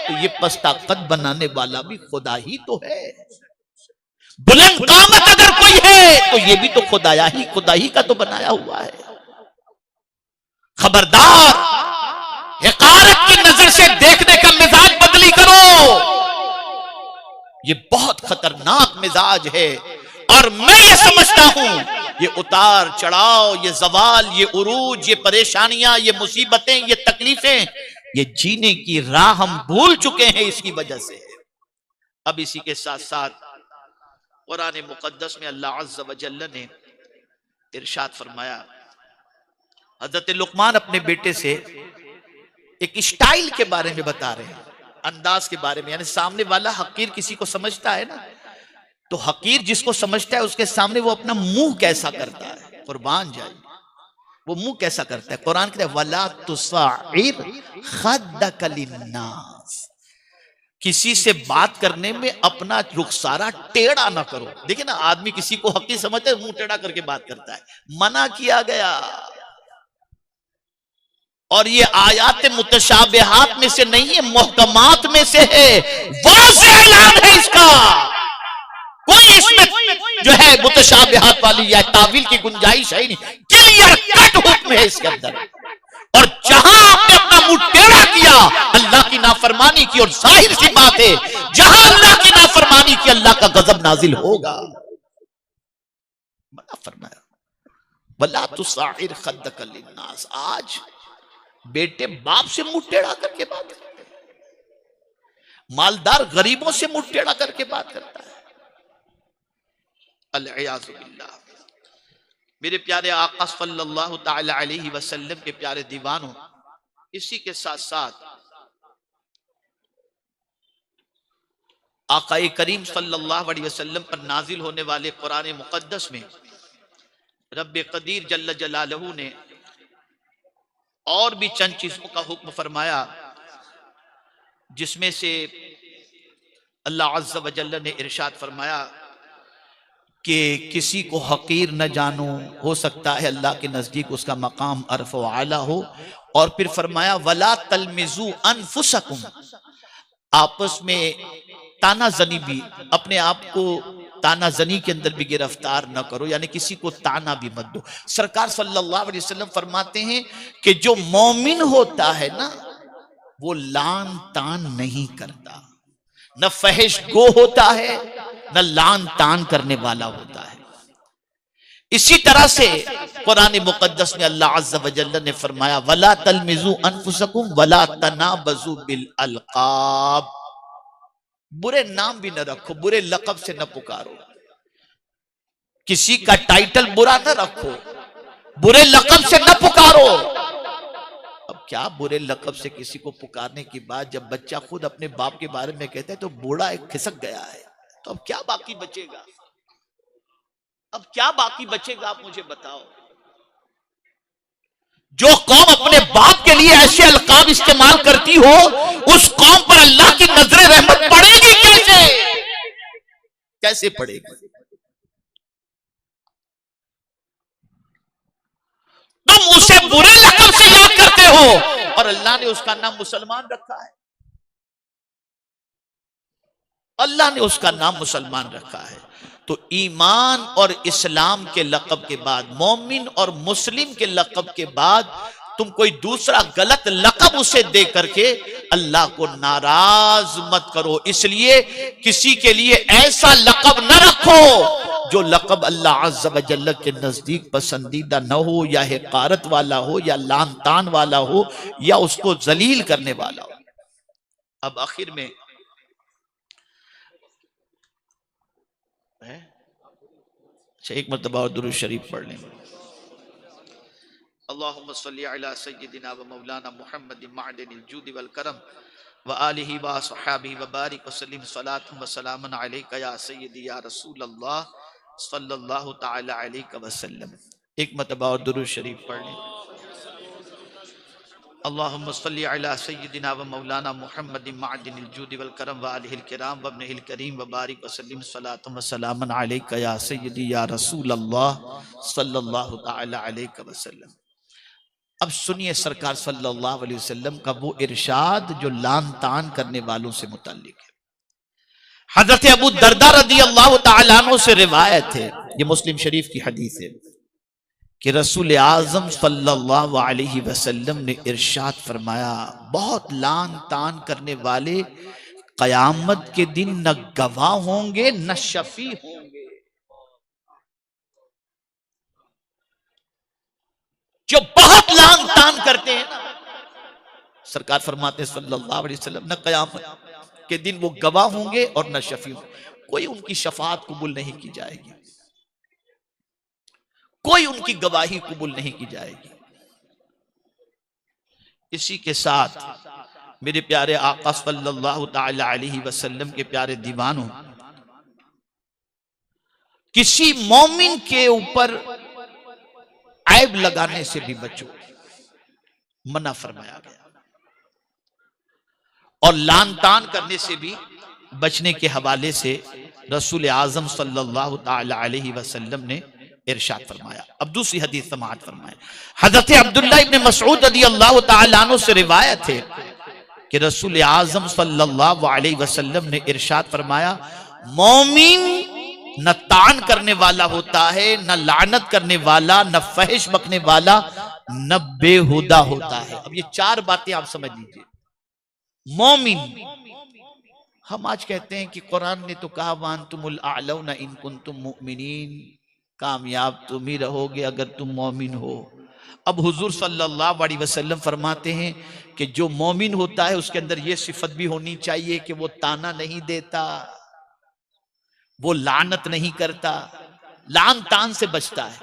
तो ये पस्ता कद बनाने वाला भी खुदा ही तो है। बुलंद कामत अगर कोई है तो ये भी तो खुदा ही का तो बनाया हुआ है। खबरदार, हिकारत की नजर से देखने का मिजाज बदली करो, ये बहुत खतरनाक मिजाज है। और मैं ये समझता हूं ये उतार चढ़ाव, ये जवाल, ये उरूज, ये परेशानियां, ये मुसीबतें, ये तकलीफें, ये जीने की राह हम भूल चुके हैं इसकी वजह से। अब इसी के साथ साथ कुरान मुकद्दस में अल्लाह अज़्ज़ व जल्ल ने इरशाद फरमाया, हज़रत लुक़मान अपने बेटे से एक स्टाइल के बारे में बता रहे हैं, अंदाज के बारे में। यानी सामने वाला हकीर किसी को समझता है ना, तो हकीर जिसको समझता है उसके सामने वो अपना मुंह कैसा करता है, कुर्बान जाए, वो मुंह कैसा करता है। कुरान कहता है वला तुसाइर खद्दक लिन्नास, किसी से बात करने में अपना रुखसारा टेढ़ा ना करो। देखिए ना, आदमी किसी को हकीर समझता है, मुंह टेढ़ा करके बात करता है, मना किया गया। और ये आयात मुतशाबिहात में से नहीं है, मुहकमात में से है, वाज़ेह ऐलान है इसका। कोई इसमें जो है मुतशाबिहात वाली या तावील की गुंजाइश है नहीं, क्लियर कट हुक्म है इसके अंदर। और जहां आपने अपना मुंह टेढ़ा किया, अल्लाह की नाफरमानी की, और जाहिर सी बात है जहां अल्लाह की नाफरमानी की अल्लाह का गजब नाजिल होगा। मना फरमाया वला तुसाइर खद्दक लिन्नास। आज बेटे बाप से मुंह टेढ़ा करके बात करते हैं, मालदार गरीबों से मुंह टेढ़ा करके बात करता है। अल-इयाज़ु बिल्लाह। मेरे प्यारे आका सल्लल्लाहु तआला अलैहि वसल्लम के प्यारे दीवानों, इसी के साथ साथ आका करीम सल्लल्लाहु अलैहि वसल्लम पर नाजिल होने वाले कुरान मुकद्दस में रब्बे कदीर जल्ल जलालहू ने और भी चंद चीजों का हुक्म फरमाया, जिसमें से अल्लाह अज़्ज़ व जल्ल ने इरशाद फरमाया कि किसी को हकीर न जानो, हो सकता है अल्लाह के नजदीक उसका मकाम अरफ़ व आला हो। और फिर फरमाया वला तलमिजू अनफुसकुम, आपस में तानाजनी भी, अपने आप को तानाजनी के अंदर भी गिरफ्तार न करो, यानी किसी को ताना भी मत दो। सरकार सल्लल्लाहु अलैहि वसल्लम फरमाते हैं कि जो मोमिन होता है ना, वो लान तान नहीं करता, न फहिश गो होता है, न लान तान करने वाला होता है। इसी तरह से कुरान मुकद्दस में अल्लाह अज़्ज़ व जल्ल ने फरमाया वला तलमिजू अनफुसकुम वला तनाबजू बिल अलकाब, बुरे नाम भी न रखो, बुरे लक़ब से न पुकारो, किसी का टाइटल बुरा न रखो, बुरे लक़ब से न पुकारो। अब क्या बुरे लक़ब से किसी को पुकारने की बात, जब बच्चा खुद अपने बाप के बारे में कहता है तो बूढ़ा एक खिसक गया है, तो अब क्या बाकी बचेगा, अब क्या बाकी बचेगा, आप मुझे बताओ। जो कौम अपने बाप के लिए ऐसे अलकाब इस्तेमाल करती हो, उस कौम पर अल्लाह की नजर रहमत पड़ेगी कैसे, कैसे पड़ेगी। तो तुम उसे बुरे लक़ब से याद करते हो और अल्लाह ने उसका नाम मुसलमान रखा है। अल्लाह ने उसका नाम मुसलमान रखा है। तो ईमान और इस्लाम के लक़ब के बाद, मोमिन और मुस्लिम के लक़ब के बाद तुम कोई दूसरा गलत लक़ब उसे दे करके अल्लाह को नाराज मत करो। इसलिए किसी के लिए ऐसा लक़ब न रखो जो लक़ब अल्लाह अज़्ज़ा व जल्ल के नजदीक पसंदीदा न हो, या हिकारत वाला हो, या लान तान वाला हो, या उसको जलील करने वाला हो। अब आखिर में एक मरतबा और दुरूद शरीफ पढ़ लें। अल्लाहुम्मा सल्ली अला सय्यिदिना व मौलाना मुहम्मदिन मअदनिल जूदि वल करम व आलिहि व अस्हाबिहि व बारिक व सल्लिम सलातन व सलामन अलैका या सय्यदी या रसूल अल्लाह सल्लल्लाहु तआला अलैहि व सल्लम। एक मरतबा और दुरूद शरीफ पढ़ लें। अल्लाहुम्मा सल्ली अला सय्यिदिना व मौलाना मुहम्मदिन मअदनिल जूदि वल करम व आलिहिल किराम व इब्निहिल करीम व बारिक व सल्लिम सलातन व सलामन अलैका या सय्यदी या रसूल अल्लाह सल्लल्लाहु तआला अलैहि व सल्लम। अब सुनिए सरकार सल्लल्लाहु अलैहि वसल्लम का वो इरशाद जो लान तान करने वालों से मुताल्लिक है। हजरत अबू दरदा रदी अल्लाह तआला अन्हु से रिवायत है, ये मुस्लिम शरीफ की हदीस है, कि रसूल आजम सल्लल्लाहु अलैहि वसल्लम ने इरशाद फरमाया, बहुत लान तान करने वाले कयामत के दिन न गवाह होंगे न शफी होंगे। जो बहुत लान तान करते हैं ना, सरकार फरमाते हैं सल्लल्लाहु अलैहि वसल्लम, न कयामत के दिन वो गवाह होंगे और न शफी होंगे। कोई उनकी शफाअत कबूल नहीं की जाएगी, कोई उनकी गवाही कबूल नहीं की जाएगी। इसी के साथ मेरे प्यारे आका सल्लल्लाहु तआला अलैहि वसल्लम के प्यारे दीवानों, किसी मोमिन के ऊपर ऐब लगाने से भी बचो, मना फरमाया गया, और लान तान करने से भी बचने के हवाले से रसूल आजम सल्लल्लाहु तआला अलैहि वसल्लम ने इरशाद फरमाया। अब दूसरी हदीस समाअत फरमाए। हजरत अब्दुल्लाह इब्न मसऊद रज़ी अल्लाह तआला अन्हु से रिवायत है कि रसूल आजम सल्लल्लाहु अलैहि वसल्लम ने इरशाद फरमाया, मोमिन न तान करने वाला होता है, न लानत करने वाला, न फहिश बकने वाला, न बेहुदा होता है। अब ये चार बातें आप समझ लीजिए। मोमिन, हम आज कहते हैं कि कुरान ने तो कहा वांतुमुल आलौना इन कुंतुम मुमिनीन, कामयाब तुम ही रहोगे अगर तुम मोमिन हो। अब हुजूर सल्लल्लाहु अलैहि वसल्लम फरमाते हैं कि जो मोमिन होता है उसके अंदर यह सिफत भी होनी चाहिए कि वो ताना नहीं देता, वो लानत नहीं करता, लान तान से बचता है।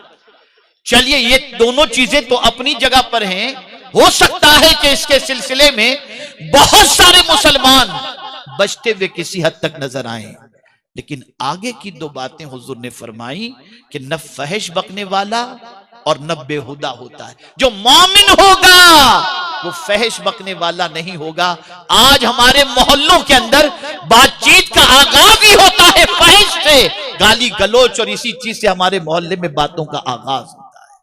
चलिए ये दोनों चीजें तो अपनी जगह पर हैं। हो सकता है कि इसके सिलसिले में बहुत सारे मुसलमान बचते हुए किसी हद तक नजर आए, लेकिन आगे की दो बातें हुजूर ने फरमाई कि न फहिश बकने वाला और न बेहुदा होता है। जो मोमिन होगा वो फहिश बकने वाला नहीं होगा। आज हमारे मोहल्लों के अंदर बातचीत का आगाज ही होता है फहिश से, गाली गलोच और इसी चीज से हमारे मोहल्ले में बातों का आगाज होता है।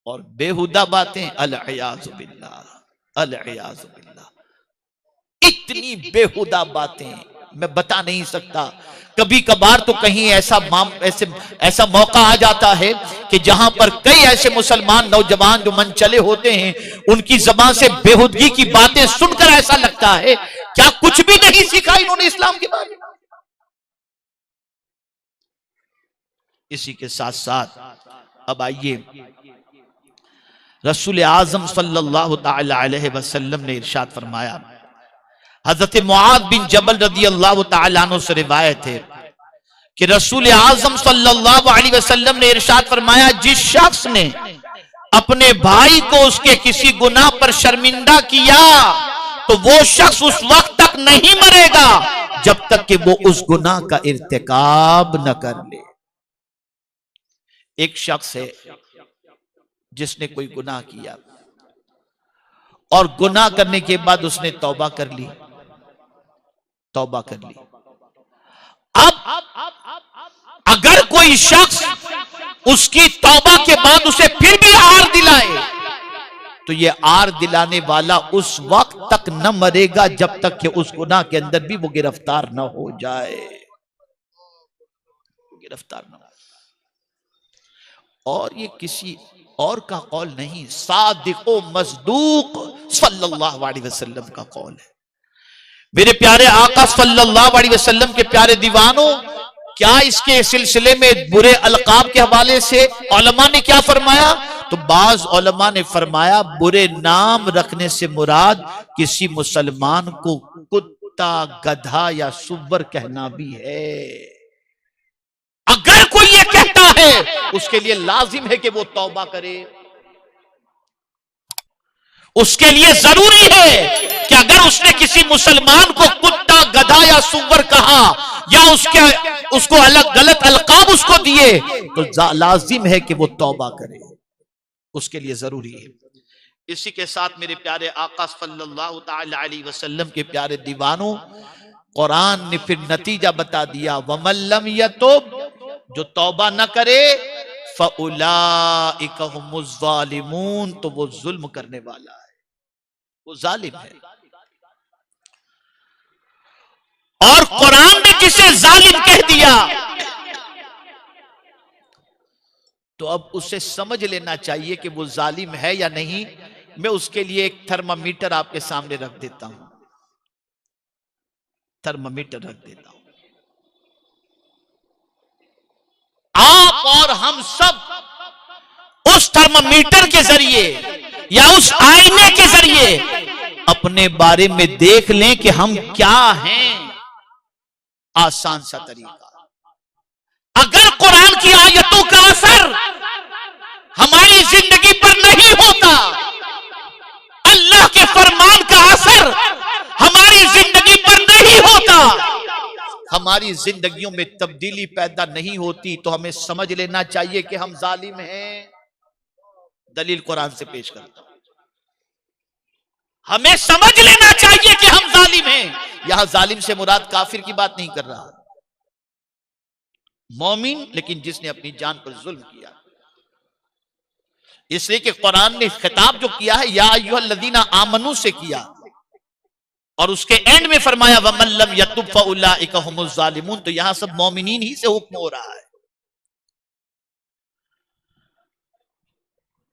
और बेहुदा बातें अल-इयाज़ु बिल्लाह, अल-इयाज़ु बिल्लाह, इतनी बेहुदा बातें मैं बता नहीं सकता। कभी कभार तो कहीं ऐसा मौका आ जाता है कि जहां पर कई ऐसे मुसलमान नौजवान जो मन चले होते हैं, उनकी जबान से बेहुदगी की बातें सुनकर ऐसा लगता है क्या कुछ भी नहीं सीखा इन्होंने इस्लाम के बारे में। इसी के साथ साथ अब आइए, रसूल आजम सल्लल्लाहु तआला अलैहि वसल्लम ने इरशाद फरमाया, हजरत मुआद बिन जबल रदी अल्लाह तआला अन्हु से रिवायत है कि रसूल आजम सल्लल्लाहु अलैहि वसल्लम ने इरशाद फरमाया, जिस शख्स ने अपने भाई को उसके किसी गुनाह पर शर्मिंदा किया तो वो शख्स उस वक्त तक नहीं मरेगा जब तक कि वो उस गुनाह का इर्तिकाब न कर ले। एक शख्स है जिसने कोई गुनाह किया और गुनाह करने के बाद उसने तौबा कर ली, तौबा कर ली। अब अगर कोई शख्स उसकी तौबा के बाद उसे फिर भी आर दिलाए, तो ये आर दिलाने वाला उस वक्त तक न मरेगा जब तक कि उस गुनाह के अंदर भी वो गिरफ्तार न हो जाए, गिरफ्तार न हो। और ये किसी और का कौल नहीं, सादिक़ो मस्दूक सल्लल्लाहु अलैहि वसल्लम का कौल है। मेरे प्यारे आका सल्लल्लाहु अलैहि वसल्लम के प्यारे दीवानों, क्या इसके सिलसिले में बुरे अलकाब के हवाले से उलमा ने क्या फरमाया? तो बाज उलमा ने फरमाया बुरे नाम रखने से मुराद किसी मुसलमान को कुत्ता, गधा या सुअर कहना भी है। अगर कोई ये कहता है उसके लिए लाजिम है कि वो तौबा करे, उसके लिए जरूरी है कि अगर उसने किसी मुसलमान को कुत्ता, गधा या सुअर कहा या उसको अलग गलत अलकाब उसको दिए, तो लाजिम है कि वो तौबा करे, उसके लिए जरूरी है। इसी के साथ मेरे प्यारे आका सल्लल्लाहु तआला अलैहि वसल्लम के प्यारे दीवानों, कुरान ने फिर नतीजा बता दिया, वमल्लम यतुब, जो तौबा न करे, फउलाइका हुमुज़ ज़ालिमून, तो वो जुल्म करने वाला है, वो जालिम है। और कुरान ने जिसे जालिम कह दिया तो अब उसे समझ लेना चाहिए कि वो जालिम है या नहीं। मैं उसके लिए एक थर्मामीटर आपके सामने रख देता हूं, थर्मामीटर रख देता हूं। आप और हम सब उस थर्मामीटर के जरिए या उस आईने के जरिए अपने बारे में देख लें कि हम क्या हैं। आसान सा तरीका, अगर कुरान की आयतों का असर हमारी जिंदगी पर नहीं होता, अल्लाह के फरमान का असर हमारी जिंदगी पर नहीं होता, हमारी जिंदगियों में तब्दीली पैदा नहीं होती, तो हमें समझ लेना चाहिए कि हम जालिम हैं। दलील कुरान से पेश करता हूं, हमें समझ लेना चाहिए कि हम जालिम हैं। यहां जालिम से मुराद काफिर की बात नहीं कर रहा, मोमिन, लेकिन जिसने अपनी जान पर जुल्म किया। इसलिए कि कुरान ने खिताब जो किया है या अय्युहल्लज़ीना आमनू से किया, और उसके एंड में फरमाया वमल्लम यतुब फउलाइका हुमुज़ ज़ालिमून, तो यहां सब मोमिनीन ही से हुक्म हो रहा है।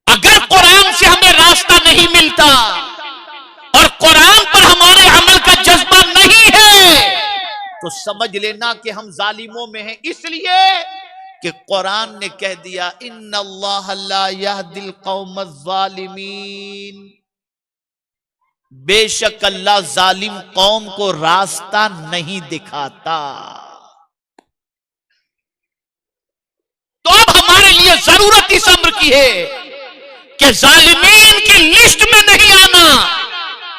अगर कुरान से हमें रास्ता नहीं मिलता और कुरान पर हमारे अमल का जज्बा नहीं है, तो समझ लेना कि हम जालिमों में हैं। इसलिए कि कुरान ने कह दिया इन्नल्लाह ला यहदिल कौमज़ ज़ालिमीन, बेशक अल्लाह जालिम कौम को रास्ता नहीं दिखाता। तो अब हमारे लिए जरूरत इस अम्र की है कि जालिमीन की लिस्ट में नहीं आना,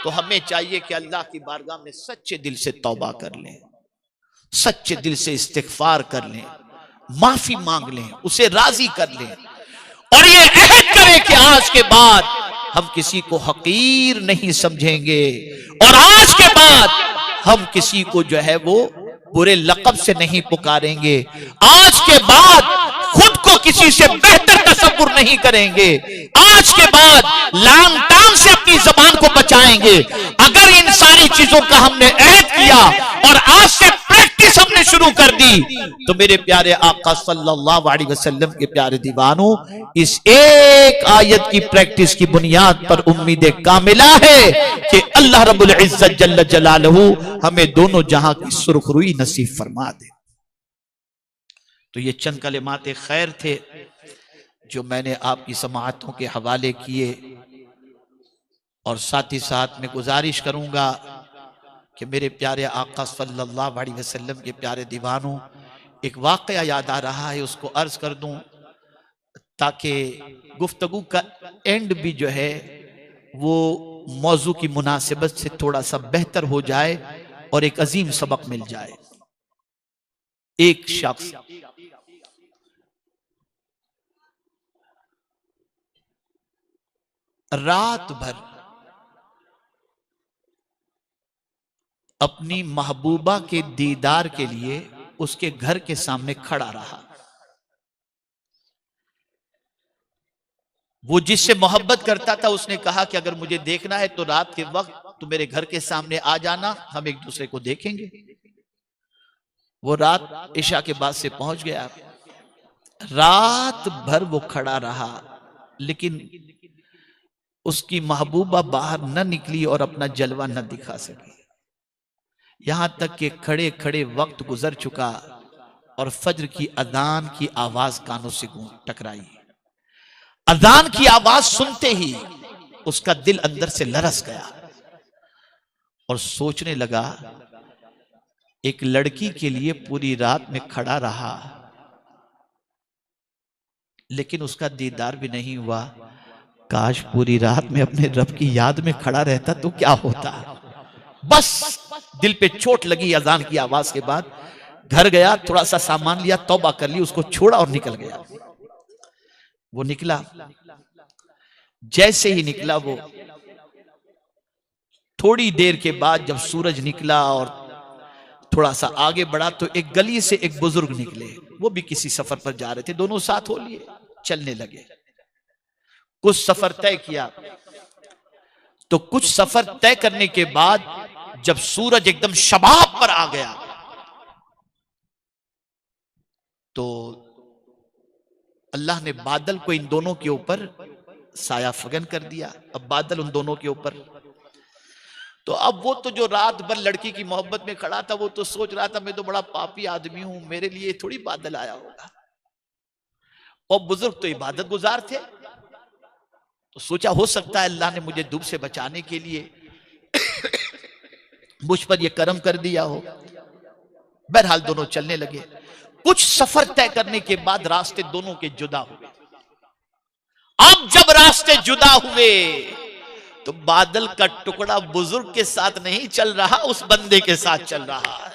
तो हमें चाहिए कि अल्लाह की बारगाह में सच्चे दिल से तौबा कर लें, सच्चे दिल से इस्तिग़फ़ार कर लें, माफी मांग लें, उसे राजी कर लें, और ये अहद करें कि आज के बाद हम किसी को हकीर नहीं समझेंगे, और आज के बाद हम किसी को जो है वो बुरे लक़ब से नहीं पुकारेंगे, आज के बाद खुद को किसी से बेहतर तसव्वुर नहीं करेंगे, आज के बाद लांग टांग से अपनी ज़बान को बचाएंगे। अगर इन सारी चीजों का हमने अहद किया और आज से प्रैक्टिस हमने शुरू कर दी, तो मेरे प्यारे आका सल्लल्लाहु अलैहि वसल्लम के प्यारे दीवानों, इस एक आयत की प्रैक्टिस की बुनियाद पर उम्मीद कामिला है कि अल्लाह रब्बुल इज्जत जल्ल जलालहू हमें दोनों जहां की सुरखरुई नसीब फरमा दे। तो ये चंद कलिमात खैर थे जो मैंने आपकी समाअतों के हवाले किए, और साथ ही साथ मैं गुजारिश करूंगा कि मेरे प्यारे आका सल्लल्लाहु अलैहि वसल्लम के प्यारे दीवानों, एक वाक़या याद आ रहा है, उसको अर्ज कर दूं ताकि गुफ्तगू का एंड भी जो है वो मौजू की मुनासिबत से थोड़ा सा बेहतर हो जाए और एक अजीम सबक मिल जाए। एक शख्स रात भर अपनी महबूबा के दीदार के लिए उसके घर के सामने खड़ा रहा। वो जिससे मोहब्बत करता था उसने कहा कि अगर मुझे देखना है तो रात के वक्त तो मेरे घर के सामने आ जाना, हम एक दूसरे को देखेंगे। वो रात इशा के बाद से पहुंच गया। रात भर वो खड़ा रहा, लेकिन उसकी महबूबा बाहर न निकली और अपना जलवा न दिखा सकी। यहां तक कि खड़े खड़े वक्त गुजर चुका और फज्र की अजान की आवाज कानों से टकराई। अजान की आवाज सुनते ही उसका दिल अंदर से लरस गया और सोचने लगा, एक लड़की के लिए पूरी रात में खड़ा रहा लेकिन उसका दीदार भी नहीं हुआ। काश पूरी रात में अपने रब की याद में खड़ा रहता तो क्या होता। बस दिल पे चोट लगी अजान की आवाज के बाद। घर गया, थोड़ा सा सामान लिया, तौबा कर ली, उसको छोड़ा और निकल गया। वो निकला, जैसे ही निकला वो थोड़ी देर के बाद जब सूरज निकला और थोड़ा सा आगे बढ़ा तो एक गली से एक बुजुर्ग निकले। वो भी किसी सफर पर जा रहे थे, दोनों साथ हो लिए चलने लगे। कुछ सफर तय किया तो कुछ सफर तय करने के बाद जब सूरज एकदम शबाब पर आ गया तो अल्लाह ने बादल को इन दोनों के ऊपर साया फगन कर दिया। अब बादल उन दोनों के ऊपर, तो अब वो तो जो रात भर लड़की की मोहब्बत में खड़ा था वो तो सोच रहा था मैं तो बड़ा पापी आदमी हूं, मेरे लिए थोड़ी बादल आया होगा। और बुजुर्ग तो इबादत गुजार थे, तो सोचा हो सकता है अल्लाह ने मुझे धूप से बचाने के लिए मुझ पर ये करम कर दिया हो। बहरहाल दोनों चलने लगे। कुछ सफर तय करने के बाद रास्ते दोनों के जुदा हुए। अब जब रास्ते जुदा हुए तो बादल का टुकड़ा बुजुर्ग के साथ नहीं चल रहा, उस बंदे के साथ चल रहा है,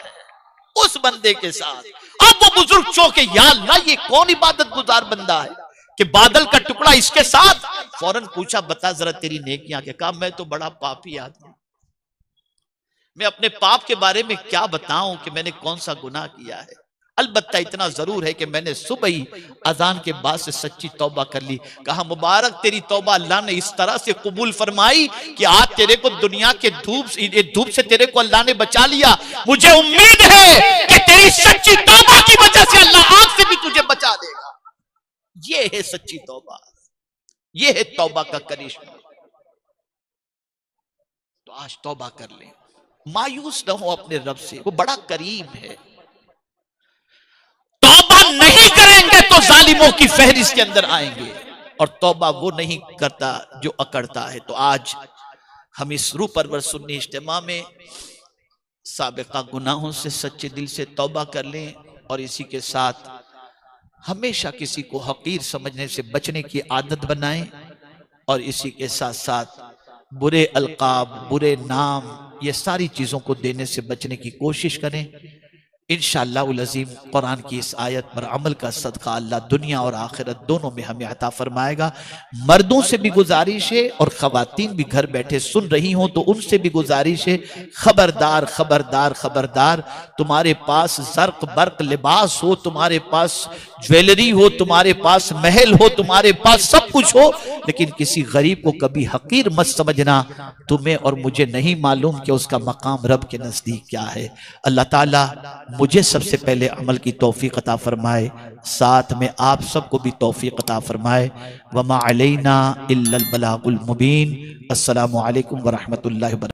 उस बंदे के साथ। अब वो बुजुर्ग चौंके, या अल्लाह ये कौन इबादत गुजार बंदा है कि बादल का टुकड़ा इसके साथ। फौरन पूछा, बता जरा तेरी नेकियां क्या। कहा, मैं तो बड़ा पापी आदमी, मैं अपने पाप के बारे में क्या बताऊं कि मैंने कौन सा गुनाह किया है। अलबत्ता इतना जरूर है कि मैंने सुबह ही अजान के बाद से सच्ची तौबा कर ली। कहा, मुबारक तेरी तौबा, अल्लाह ने इस तरह से कबूल फरमाई कि आज तेरे को दुनिया के धूप से तेरे को अल्लाह ने बचा लिया। मुझे उम्मीद है कि तेरी सच्ची तौबा की वजह से अल्लाह आग से भी तुझे बचा देगा। ये है सच्ची तौबा, ये है तौबा का करिश्मा। तो आज तौबा कर ले, मायूस न हो अपने रब से, वो बड़ा करीम है। तौबा नहीं करेंगे तो जालिमों की फहरिस्त के अंदर आएंगे, और तौबा वो नहीं करता जो अकड़ता है। तो आज हम इस रूह परवर सुन्नी इज्तिमा में साबिका गुनाहों से सच्चे दिल से तौबा कर लें, और इसी के साथ हमेशा किसी को हकीर समझने से बचने की आदत बनाएं, और इसी के साथ साथ बुरे अलकाब, बुरे नाम, ये सारी चीजों को देने से बचने की कोशिश करें। इंशाअल्लाह उल अज़ीम कुरान की इस आयत पर अमल का सदका अल्लाह दुनिया और आखिरत दोनों में हमें अता फरमाएगा। मर्दों से भी गुजारिश है और खवातीन भी घर बैठे सुन रही हों तो उनसे भी गुजारिश है, खबरदार खबरदार खबरदार, तुम्हारे पास जर्क बर्क लिबास हो, तुम्हारे पास ज्वेलरी हो, तुम्हारे पास महल हो, तुम्हारे पास सब कुछ हो, लेकिन किसी गरीब को कभी हकीर मत समझना। तुम्हें और मुझे नहीं मालूम कि उसका मकाम रब के नजदीक क्या है। अल्लाह ताला मुझे सबसे पहले अमल की तौफीक अता फरमाए, साथ में आप सबको भी तौफीक अता फरमाए। वमा अलैना इल्लल बलागुल मुबीन। अस्सलामु अलैकुम व रहमतुल्लाहि व बरकातहू।